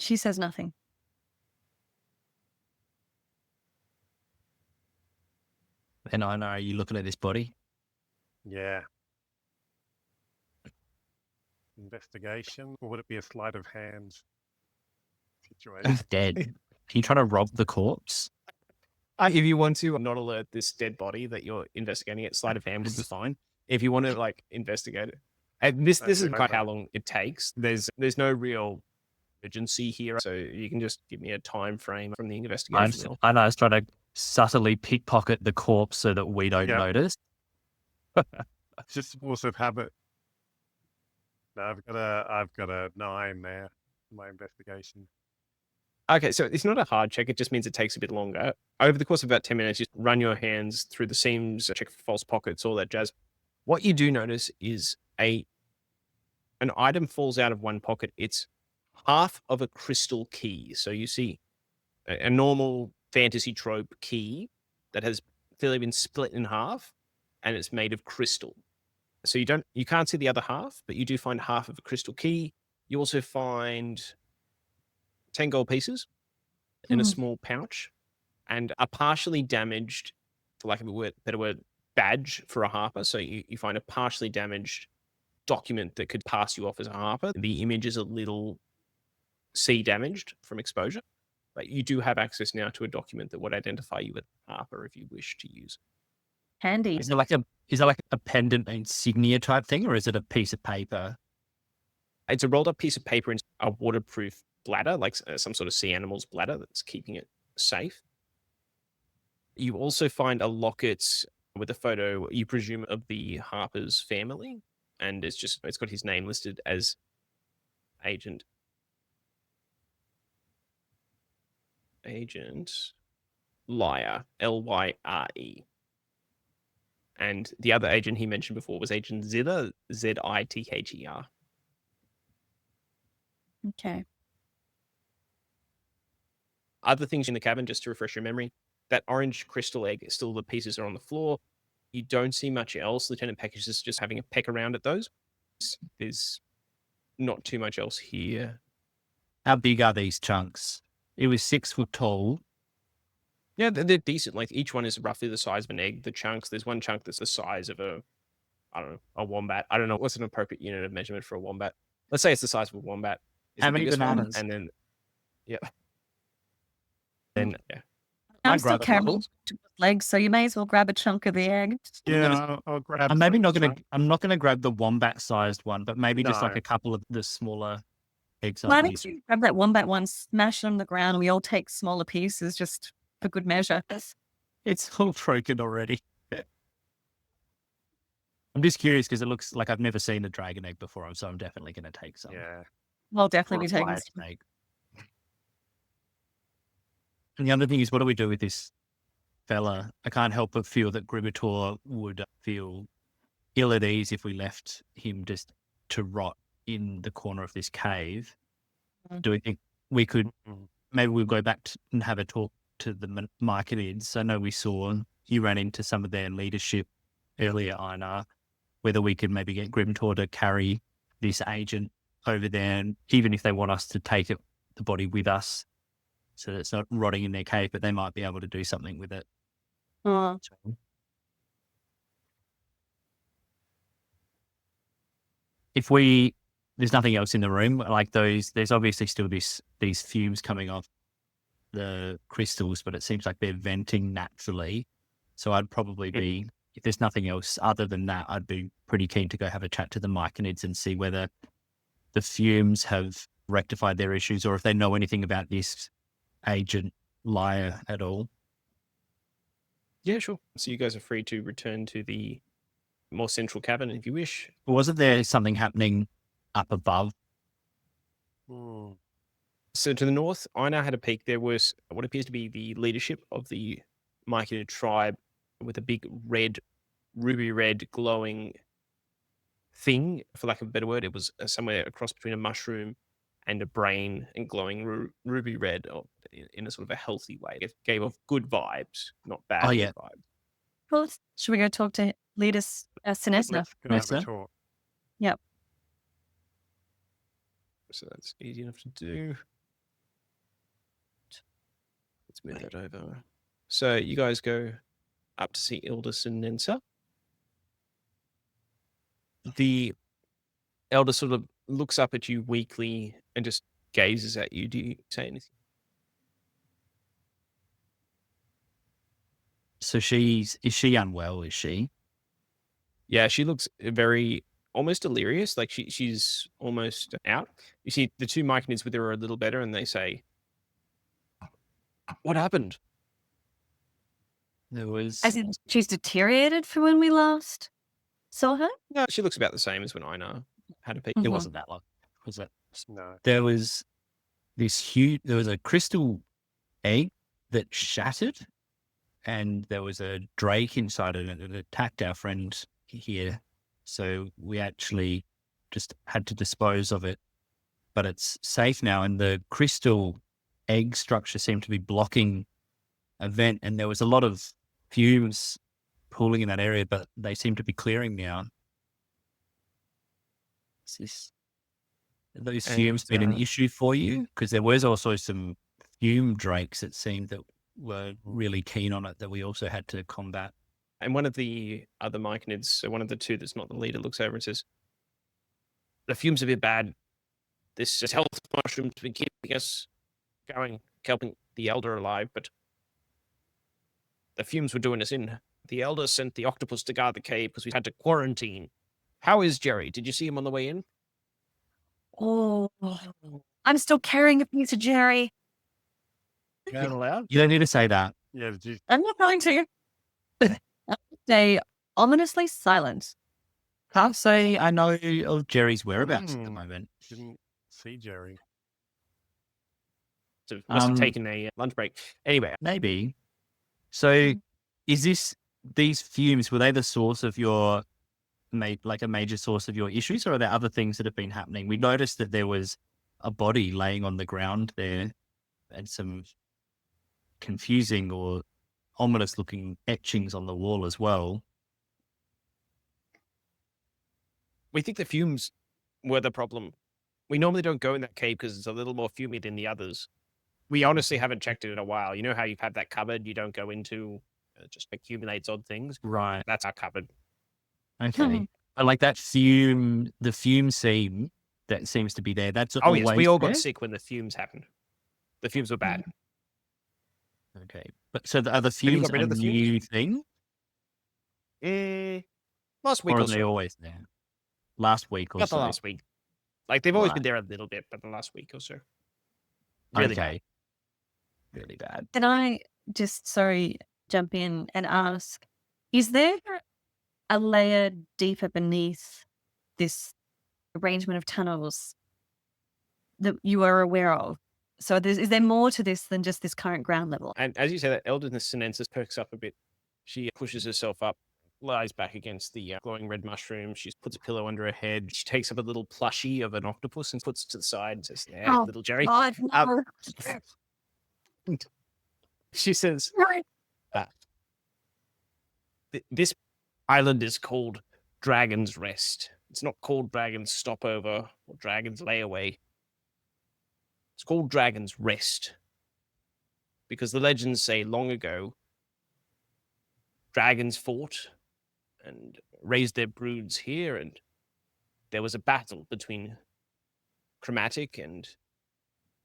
She says nothing. And I know, are you looking at this body? Yeah. Investigation, or would it be a sleight of hand situation? Dead. Are you trying to rob the corpse? If you want to not alert this dead body that you're investigating it, sleight of hand would be fine. If you want to like investigate it, and this is quite how long it takes. There's no real urgency here, so you can just give me a time frame from the investigation. I know I was trying to subtly pickpocket the corpse so that we don't notice. Just force of habit. No, I've got a 9 there for my investigation. Okay, so it's not a hard check. It just means it takes a bit longer. Over the course of about 10 minutes, just run your hands through the seams, check for false pockets, all that jazz. What you do notice is an item falls out of one pocket. It's half of a crystal key. So you see a normal fantasy trope key that has clearly been split in half, and it's made of crystal. So you can't see the other half, but you do find half of a crystal key. You also find 10 gold pieces in a small pouch, and a partially damaged, for lack of a better word, badge for a harper. So you find a partially damaged document that could pass you off as a harper. The image is a little sea damaged from exposure, but you do have access now to a document that would identify you as a harper if you wish to use. Handy. Is it like a pendant insignia type thing, or is it a piece of paper? It's a rolled up piece of paper in a waterproof bladder, like some sort of sea animal's bladder that's keeping it safe. You also find a locket with a photo, you presume, of the Harper's family, and it's got his name listed as Agent Lyre, Lyre. And the other agent he mentioned before was Agent Zither, Zither. Okay. Other things in the cabin, just to refresh your memory, that orange crystal egg, still the pieces are on the floor. You don't see much else. Lieutenant Peck is just having a peck around at those. There's not too much else here. How big are these chunks? It was 6 foot tall. Yeah, they're decent. Like each one is roughly the size of an egg. The chunks, there's one chunk that's the size of a wombat. I don't know what's an appropriate unit of measurement for a wombat. Let's say it's the size of a wombat. How many bananas? And then, yeah. Then, yeah. I'm still carrying legs, so you may as well grab a chunk of the egg. Yeah, I'll grab. I'm not gonna grab the wombat-sized one, but maybe just like a couple of the smaller eggs. Why don't you grab that wombat one, smash it on the ground, and we all take smaller pieces just for good measure. It's all broken already. I'm just curious because it looks like I've never seen a dragon egg before, so I'm definitely going to take some. Yeah. I'll definitely be taking some. And the other thing is, what do we do with this fella? I can't help but feel that Gribitor would feel ill at ease if we left him just to rot in the corner of this cave. Do we think we could, maybe we'll go back and have a talk to the Myconids? I know we saw you ran into some of their leadership earlier, Einar, whether we could maybe get Gribitor to carry this agent over there, and even if they want us to take the body with us so that it's not rotting in their cave, but they might be able to do something with it. If there's nothing else in the room, like there's obviously still these fumes coming off the crystals, but it seems like they're venting naturally. So I'd probably be, if there's nothing else other than that, I'd be pretty keen to go have a chat to the Myconids and see whether the fumes have rectified their issues or if they know anything about this Agent Lyre at all. Yeah, sure. So you guys are free to return to the more central cabin if you wish. Wasn't there something happening up above? So to the north, I now had a peek. There was what appears to be the leadership of the Myconid tribe with a big red ruby red glowing thing, for lack of a better word. It was somewhere across between a mushroom and a brain, and glowing ruby red, or in a sort of a healthy way. It gave off good vibes, not bad Oh, yeah. vibes. Well, should we go talk to leader Sinesna? Let's go have a talk. Yep. So that's easy enough to do. Let's move that over. So you guys go up to see Elder Sinensa. The Elder sort of looks up at you weakly and just gazes at you. Do you say anything? So is she unwell, is she? Yeah, she looks very almost delirious, like she's almost out. You see the two Myconids with her are a little better, and they say, "What happened?" There was... As in, she's deteriorated from when we last saw her? No, she looks about the same as when Einar had a peek. It wasn't that long, was it? No. There was there was a crystal egg that shattered, and there was a drake inside it that attacked our friend here. So we actually just had to dispose of it, but it's safe now. And the crystal egg structure seemed to be blocking a vent, and there was a lot of fumes pooling in that area, but they seem to be clearing now. Those fumes been an issue for you? Because there was also some fume drakes, it seemed, that were really keen on it that we also had to combat. And one of the other Myconids, so one of the two that's not the leader, looks over and says, "The fumes are a bit bad. This health mushroom's been keeping us going, keeping the Elder alive, but the fumes were doing us in. The Elder sent the octopus to guard the cave because we had to quarantine. How is Jerry? Did you see him on the way in?" Oh, I'm still carrying a piece of Jerry. You're not allowed? You don't need to say that. Yeah, I'm not going to. Stay ominously silent. Can't say I know of Jerry's whereabouts at the moment. Didn't see Jerry. So must have taken a lunch break. Anyway. Maybe. So is these fumes, were they the source of your, like a major source of your issues, or are there other things that have been happening? We noticed that there was a body laying on the ground there and some confusing or ominous looking etchings on the wall as well. We think the fumes were the problem. We normally don't go in that cave because it's a little more fumy than the others. We honestly haven't checked it in a while. You know how you've had that cupboard you don't go into, just accumulates odd things? Right. That's our cupboard. Okay. I like that the fume seam that seems to be there. That's always yes, we all there? got sick when the fumes happened. The fumes were bad. Okay. But so are the fumes got rid a of the new thing? Last week Or or are they so. always there? Last week or Not so? the last week. Like, they've always Right. been there a little bit, but the last week or so. Really Okay. bad. Really bad. Can I just, jump in and ask, is there a layer deeper beneath this arrangement of tunnels that you are aware of? So is there more to this than just this current ground level? And as you say that, Elder Sinensis perks up a bit. She pushes herself up, lies back against the glowing red mushroom. She puts a pillow under her head. She takes up a little plushie of an octopus and puts it to the side and says, "There, little Jerry." God, no. She says, "This island is called Dragon's Rest. It's not called Dragon's Stopover or Dragon's Layaway. It's called Dragon's Rest because the legends say long ago, dragons fought and raised their broods here, and there was a battle between chromatic and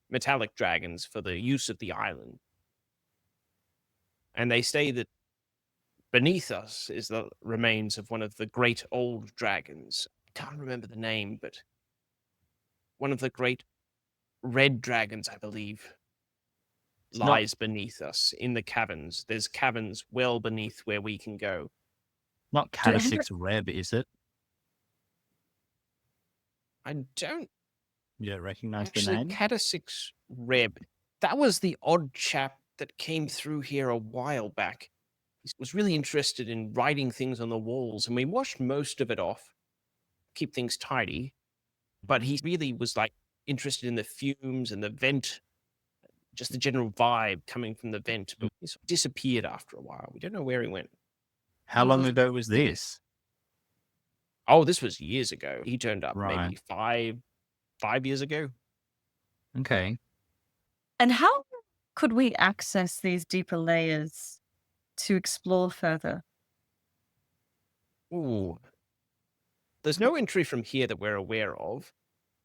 metallic dragons for the use of the island. And they say that beneath us is the remains of one of the great old dragons. Can't remember the name, but one of the great red dragons, I believe, lies beneath us in the caverns. There's caverns well beneath where we can go." Not Catasix Reb, is it? I don't You don't recognize the actually. name? Catasix Reb. That was the odd chap that came through here a while back. He was really interested in writing things on the walls, and we washed most of it off, keep things tidy. But he really was like interested in the fumes and the vent, just the general vibe coming from the vent. But he sort of disappeared after a while. We don't know where he went. How long ago was this? Oh, this was years ago. He turned up maybe Right. 5 years ago. Okay. And how could we access these deeper layers to explore further? Ooh. There's no entry from here that we're aware of.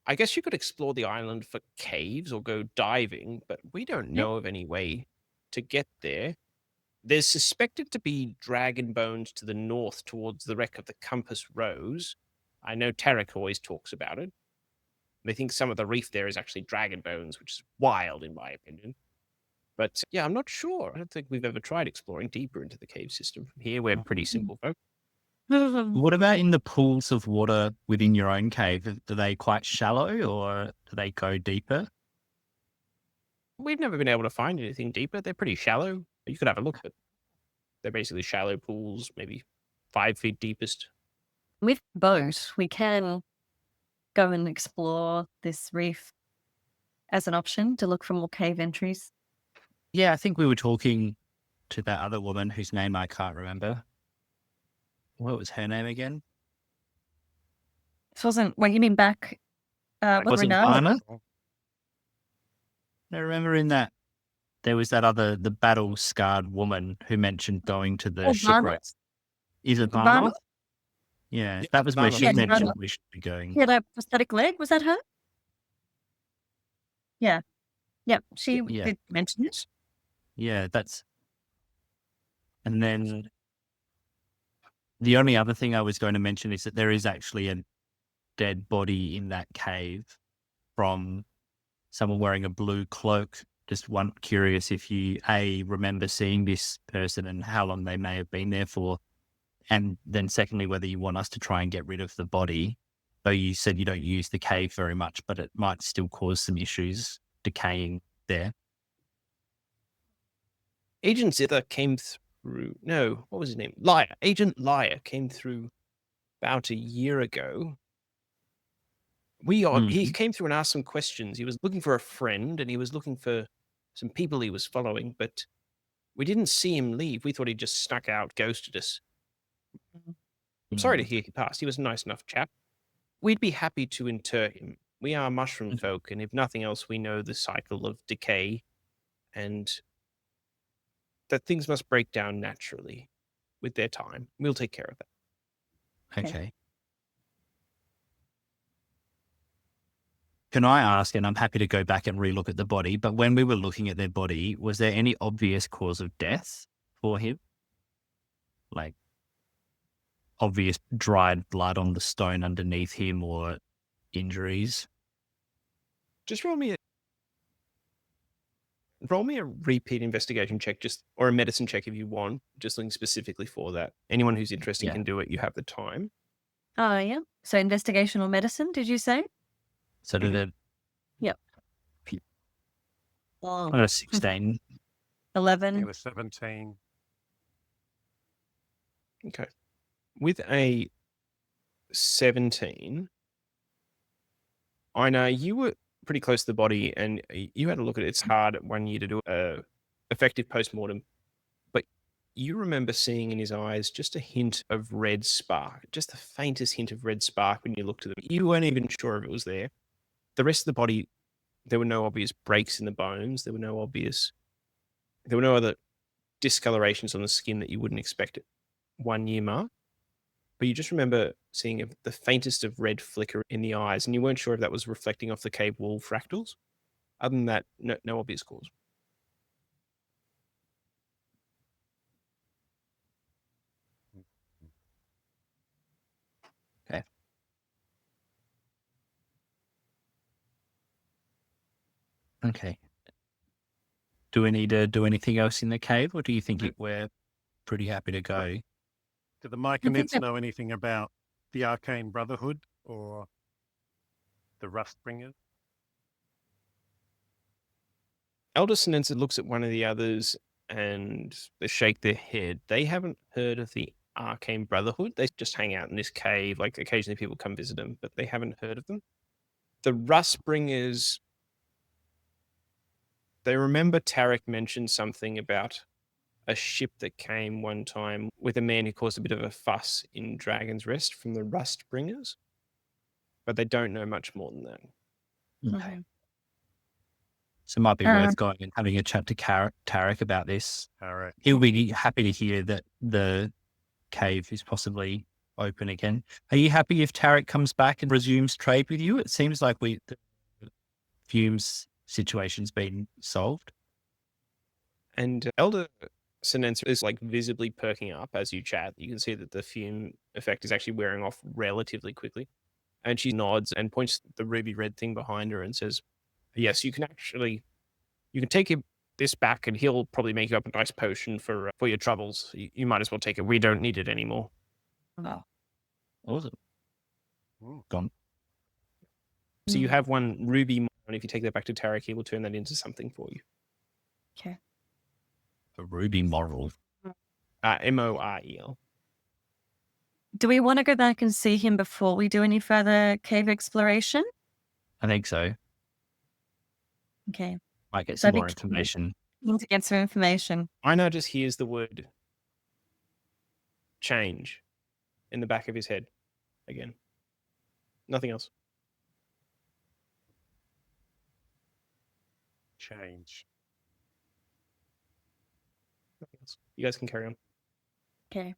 I guess you could explore the island for caves or go diving, but we don't Yeah. know of any way to get there. There's suspected to be dragon bones to the north towards the wreck of the Compass Rose. I know Tarek always talks about it. They think some of the reef there is actually dragon bones, which is wild in my opinion. But yeah, I'm not sure. I don't think we've ever tried exploring deeper into the cave system. From here, we're pretty simple folk. What about in the pools of water within your own cave? Are they quite shallow or do they go deeper? We've never been able to find anything deeper. They're pretty shallow. You could have a look, but they're basically shallow pools, maybe 5 feet deepest. With boat, we can go and explore this reef as an option to look for more cave entries. Yeah, I think we were talking to that other woman whose name I can't remember. What was her name again? This wasn't, you mean back, Was it Renata? Lana? I remember in that there was that other, the battle scarred woman who mentioned going to the shipwrecks. Is it Lana? Varna? Yeah, that was where Varna. she Yeah, mentioned Varna. we should be going. Yeah, that prosthetic leg, was that her? Yeah. Yep, she Yeah. did mention it. Yeah, that's. And then the only other thing I was going to mention is that there is actually a dead body in that cave from someone wearing a blue cloak. Just one curious if you remember seeing this person and how long they may have been there for, and then secondly whether you want us to try and get rid of the body. Though you said you don't use the cave very much, but it might still cause some issues decaying there. Agent Zither came through. No, what was his name? Liar. Agent Liar came through about a year ago. He came through and asked some questions. He was looking for a friend and he was looking for some people he was following, but we didn't see him leave. We thought he just snuck out, ghosted us. I'm sorry to hear he passed. He was a nice enough chap. We'd be happy to inter him. We are mushroom folk, and if nothing else, we know the cycle of decay and that things must break down naturally with their time. We'll take care of that. Okay. Can I ask, and I'm happy to go back and relook at the body, but when we were looking at their body, was there any obvious cause of death for him? Like obvious dried blood on the stone underneath him or injuries? Just roll me a repeat investigation check, or a medicine check if you want, just looking specifically for that. Anyone who's interested can do it. You have the time. Oh, yeah. So investigation or medicine, did you say? So did it? Yep. I got a 16. 11. It was 17. Okay. With a 17, I know you were pretty close to the body and you had a look at it. It's hard 1 year to do a effective postmortem, but you remember seeing in his eyes just a hint of red spark, just the faintest hint of red spark when you looked at them. You weren't even sure if it was there. The rest of the body, there were no obvious breaks in the bones. There were no other discolorations on the skin that you wouldn't expect at 1 year mark. But you just remember seeing the faintest of red flicker in the eyes, and you weren't sure if that was reflecting off the cave wall fractals. Other than that, no obvious cause. Okay. Okay. Do we need to do anything else in the cave, or do you think we're pretty happy to go? Do the Myconids know anything about the Arcane Brotherhood or the Rustbringers? Elder Sinensa looks at one of the others and they shake their head. They haven't heard of the Arcane Brotherhood. They just hang out in this cave. Like occasionally people come visit them, but they haven't heard of them. The Rustbringers, they remember Tarek mentioned something about a ship that came one time with a man who caused a bit of a fuss in Dragon's Rest from the Rustbringers, but they don't know much more than that. Okay. So it might be worth going and having a chat to Tarek about this. All right. He'll be happy to hear that the cave is possibly open again. Are you happy if Tarek comes back and resumes trade with you? It seems like the Fumes situation's been solved. And Elder Sinensa is like visibly perking up as you chat. You can see that the fume effect is actually wearing off relatively quickly. And she nods and points the ruby red thing behind her and says, yes, you can take this back and he'll probably make you up a nice potion for your troubles. You might as well take it. We don't need it anymore. Wow. Awesome. Gone. So you have one ruby, and if you take that back to Tarek, he will turn that into something for you. Okay. The ruby moral. Morel. Do we want to go back and see him before we do any further cave exploration? I think so. Okay. Might get some more information. Need to get some information. I now just hears the word change in the back of his head again. Nothing else. Change. Nothing else. You guys can carry on. Okay.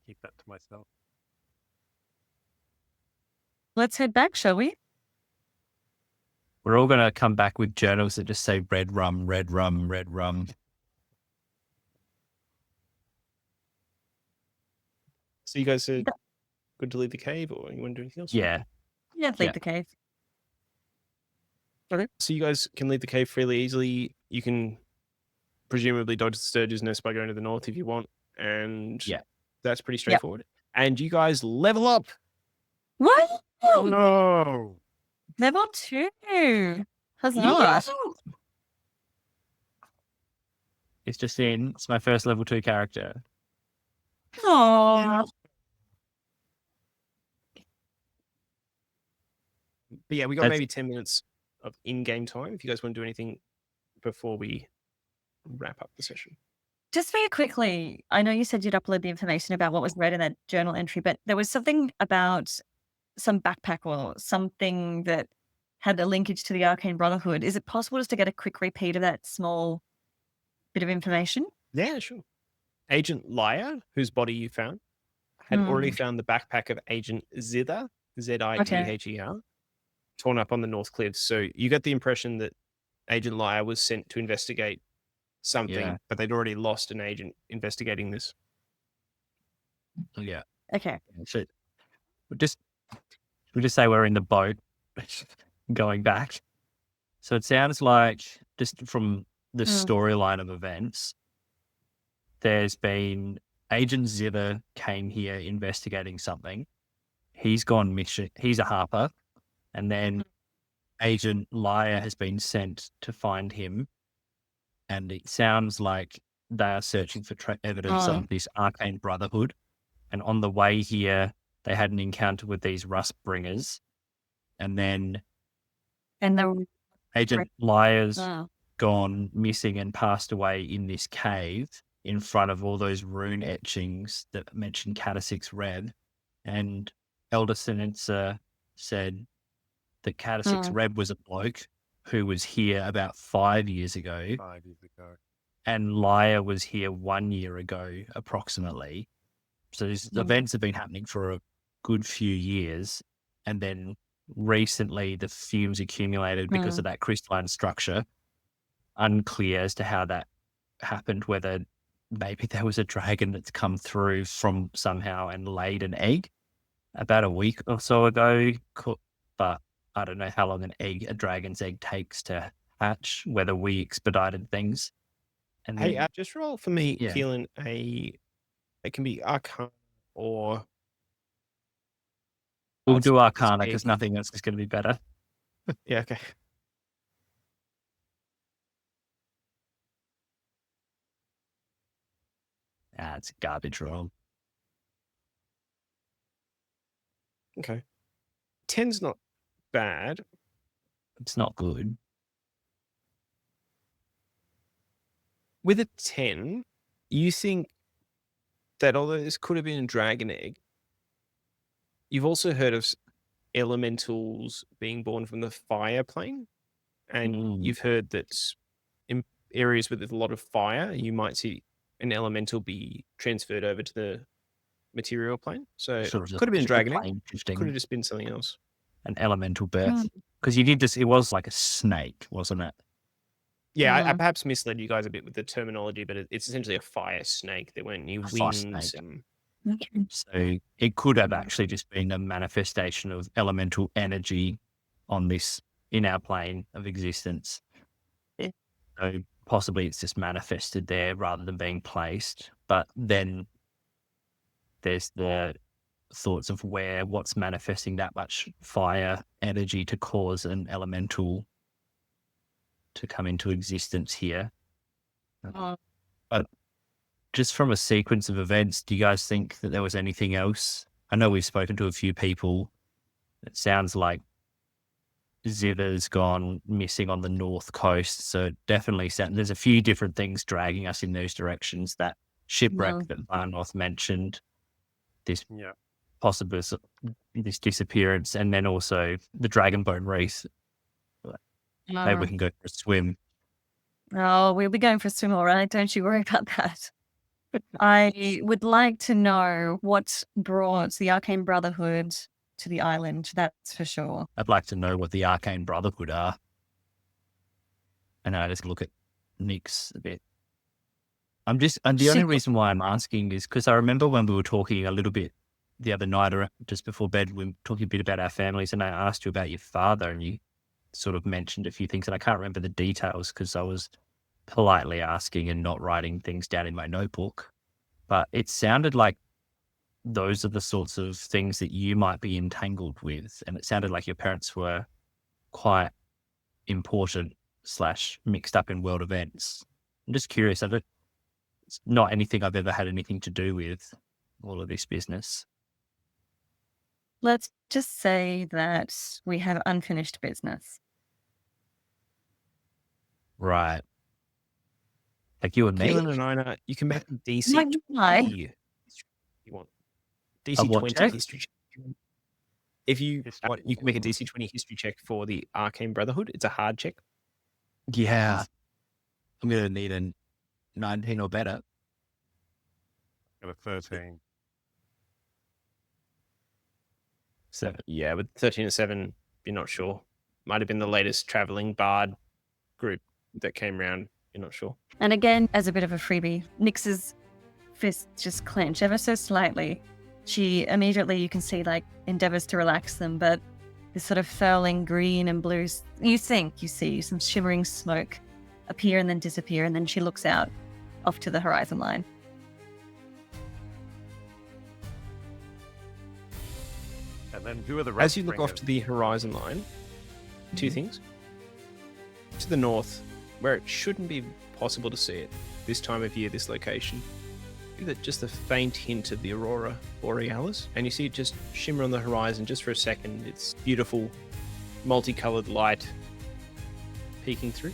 Keep that to myself. Let's head back, shall we? We're all going to come back with journals that just say red rum, red rum, red rum. So you guys are good to leave the cave, or you want to do anything else? Yeah. Yeah, leave the cave. Okay. So you guys can leave the cave fairly easily. You can presumably dodge the Sturge's nest by going to the north if you want. And that's pretty straightforward. And you guys level up. What? Oh, no. Level 2. Huzzah. It's just in. It's my first level 2 character. Aww. But yeah, we got maybe 10 minutes of in-game time if you guys want to do anything before we wrap up the session. Just very quickly, I know you said you'd upload the information about what was read in that journal entry, but there was something about some backpack or something that had a linkage to the Arcane Brotherhood. Is it possible just to get a quick repeat of that small bit of information? Yeah, sure. Agent Lyra, whose body you found, had already found the backpack of Agent Zither, Zidher, torn up on the North Cliffs. So you get the impression that Agent Lyra was sent to investigate something, but they'd already lost an agent investigating this. Yeah. Okay. So we'll just say we're in the boat going back. So it sounds like, just from the storyline of events, there's been Agent Zither came here investigating something. He's gone mission. He's a harper. And then Agent Lyra has been sent to find him. And it sounds like they are searching for evidence of this Arcane Brotherhood. And on the way here, they had an encounter with these Rustbringers. And then Agent Lyra's gone missing and passed away in this cave in front of all those rune etchings that mention Catasix Red. And Elder Sinensa said that Catasix Red was a bloke who was here about 5 years ago. 5 years ago. And Lyra was here 1 year ago, approximately. So these events have been happening for a good few years. And then recently the fumes accumulated because of that crystalline structure. Unclear as to how that happened, whether maybe there was a dragon that's come through from somehow and laid an egg about a week or so ago. But I don't know how long a dragon's egg takes to hatch, whether we expedited things. And hey, then, just roll for me, Keelan, it can be Arcana or... We'll do Arcana because nothing else is going to be better. Yeah, okay. it's a garbage roll. Okay. 10's not bad. It's not good. With a 10, you think that although this could have been a dragon egg, you've also heard of elementals being born from the fire plane. And you've heard that in areas with a lot of fire, you might see an elemental be transferred over to the material plane. So Sort of could have been a dragon egg. plane shifting, Could have just been something else. an elemental birth. Because you did this, it was like a snake, wasn't it? Yeah, I perhaps misled you guys a bit with the terminology, but it's essentially a fire snake. There weren't any wings. So it could have actually just been a manifestation of elemental energy on this, in our plane of existence. So possibly it's just manifested there rather than being placed. But then there's the thoughts of what's manifesting that much fire energy to cause an elemental to come into existence here. But just from a sequence of events, do you guys think that there was anything else? I know we've spoken to a few people. It sounds like Zither's gone missing on the north coast. So definitely there's a few different things dragging us in those directions. That shipwreck that Varnoth mentioned, this possible this disappearance, and then also the Dragonbone Reef. Maybe we can go for a swim. Oh, we'll be going for a swim, all right. Don't you worry about that. I would like to know what brought the Arcane Brotherhood to the island. That's for sure. I'd like to know what the Arcane Brotherhood are. And I just look at Nyx a bit. And the only reason why I'm asking is because I remember when we were talking a little bit the other night, or just before bed, we were talking a bit about our families, and I asked you about your father, and you sort of mentioned a few things, and I can't remember the details because I was politely asking and not writing things down in my notebook. But it sounded like those are the sorts of things that you might be entangled with. And it sounded like your parents were quite important / mixed up in world events. I'm just curious. It's not anything I've ever had anything to do with, all of this business. Let's just say that we have unfinished business. Right. Like you and me? Keelan and I, you can make a DC 20 you want. DC 20 history check. If you want, you can make a DC 20 history check for the Arcane Brotherhood. It's a hard check. Yeah. I'm going to need a 19 or better. Got a 13. So yeah, with 13 or 7, you're not sure. Might have been the latest traveling bard group that came around. You're not sure. And again, as a bit of a freebie, Nyx's fists just clench ever so slightly. She immediately, you can see, like, endeavors to relax them, but this sort of furling green and blue, you see some shimmering smoke appear and then disappear, and then she looks out off to the horizon line. And then who are the rest? As you look off to the horizon line, two things. To the north, where it shouldn't be possible to see it this time of year, this location, just a faint hint of the Aurora Borealis, and you see it just shimmer on the horizon just for a second. It's beautiful, multicolored light peeking through.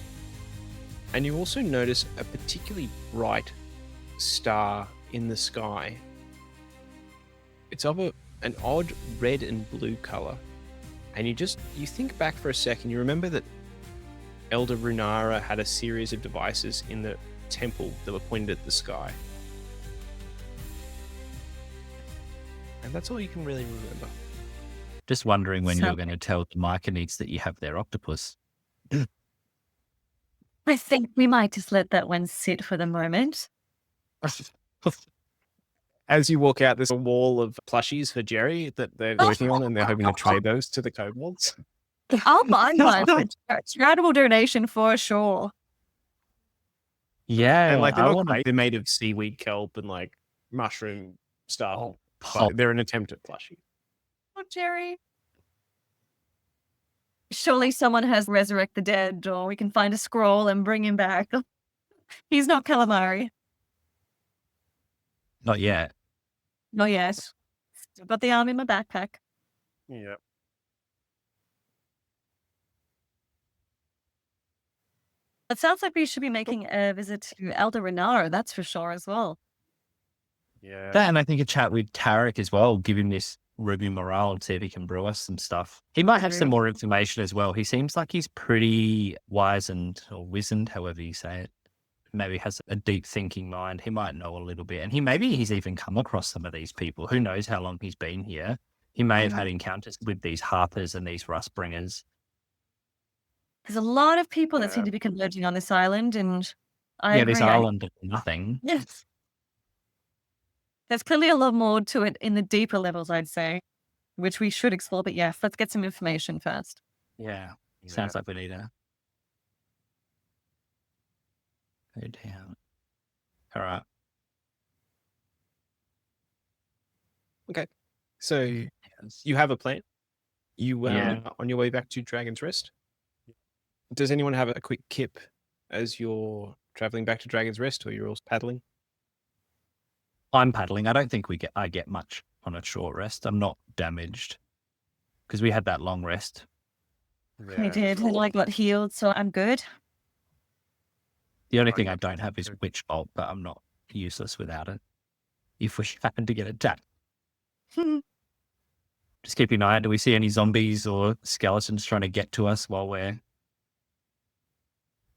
And you also notice a particularly bright star in the sky. It's of an odd red and blue color. And you think back for a second, you remember that Elder Runara had a series of devices in the temple that were pointed at the sky. And that's all you can really remember. Just wondering when you're going to tell the Myconids that you have their octopus. I think we might just let that one sit for the moment. As you walk out, there's a wall of plushies for Jerry that they're working on, and they're hoping to trade those to the kobolds. I'll buy one. Charitable donation for sure. Yeah. And they're made of seaweed kelp and like mushroom stuff. But they're an attempt at plushie. Oh, Jerry. Surely someone has resurrect the dead, or we can find a scroll and bring him back. He's not calamari. Not yet. Not yet. Still got the arm in my backpack. Yeah. It sounds like we should be making a visit to Elder Runara, that's for sure as well. Yeah. That, and I think a chat with Tarek as well, give him this ruby morale and see if he can brew us some stuff. He might have some more information as well. He seems like he's pretty wizened or wizened, however you say it. Maybe has a deep thinking mind. He might know a little bit. And he's even come across some of these people. Who knows how long he's been here? He may have had encounters with these harpers and these rust bringers. There's a lot of people that seem to be converging on this island, and I agree. This island is nothing. Yes. There's clearly a lot more to it in the deeper levels, I'd say, which we should explore. But yes, let's get some information first. Yeah. Sounds like we need to go down. All right. Okay. So you have a plan. You are on your way back to Dragon's Rest. Does anyone have a quick kip as you're traveling back to Dragon's Rest, or you're all paddling? I'm paddling. I don't think I get much on a short rest. I'm not damaged because we had that long rest. Yeah. We did, and I got healed, so I'm good. The only thing I don't have is Witch Bolt, but I'm not useless without it. If we happen to get attacked. Just keep an eye out. Do we see any zombies or skeletons trying to get to us while we're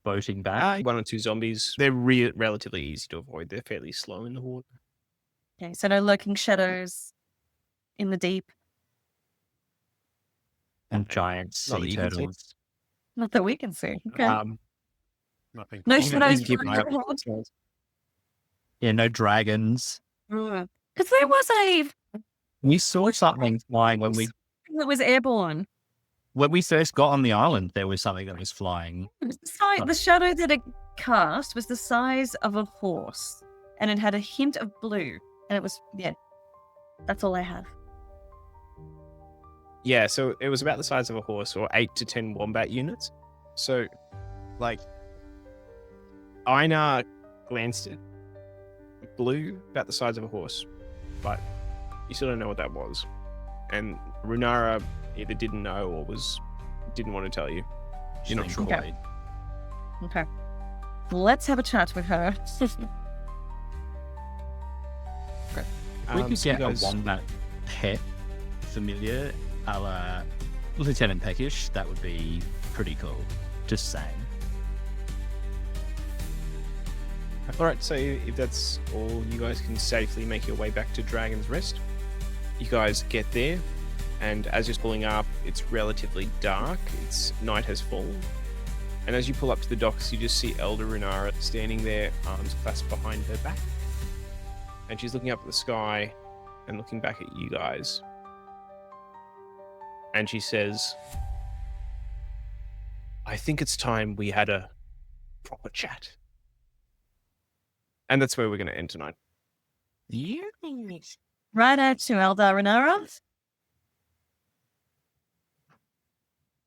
boating back? One or two zombies. They're relatively easy to avoid. They're fairly slow in the water. Okay, so no lurking shadows in the deep. And giant sea turtles. Not that we can see. Okay. Nothing. No You shadows. can keep an eye out. Yeah, no dragons. Because there was We saw something flying that was airborne. when we first got on the island. There was something that was flying. The shadow that it cast was the size of a horse, and it had a hint of blue, and it was that's all I have. Yeah, so it was about the size of a horse, or 8 to 10 wombat units. So, like, Einar glanced at blue, about the size of a horse, but you still don't know what that was. And Runara either didn't know or didn't want to tell you. You're not sure. Okay. Let's have a chat with her. Okay. We could so get a wombat pet familiar a la Lieutenant Peckish. That would be pretty cool. Just saying. All right, so if that's all, you guys can safely make your way back to Dragon's Rest. You guys get there, and as you're pulling up, it's relatively dark. Night has fallen. And as you pull up to the docks, you just see Elder Runara standing there, arms clasped behind her back. And she's looking up at the sky and looking back at you guys. And she says, I think it's time we had a proper chat. And that's where we're going to end tonight. Right out to Elder Runara.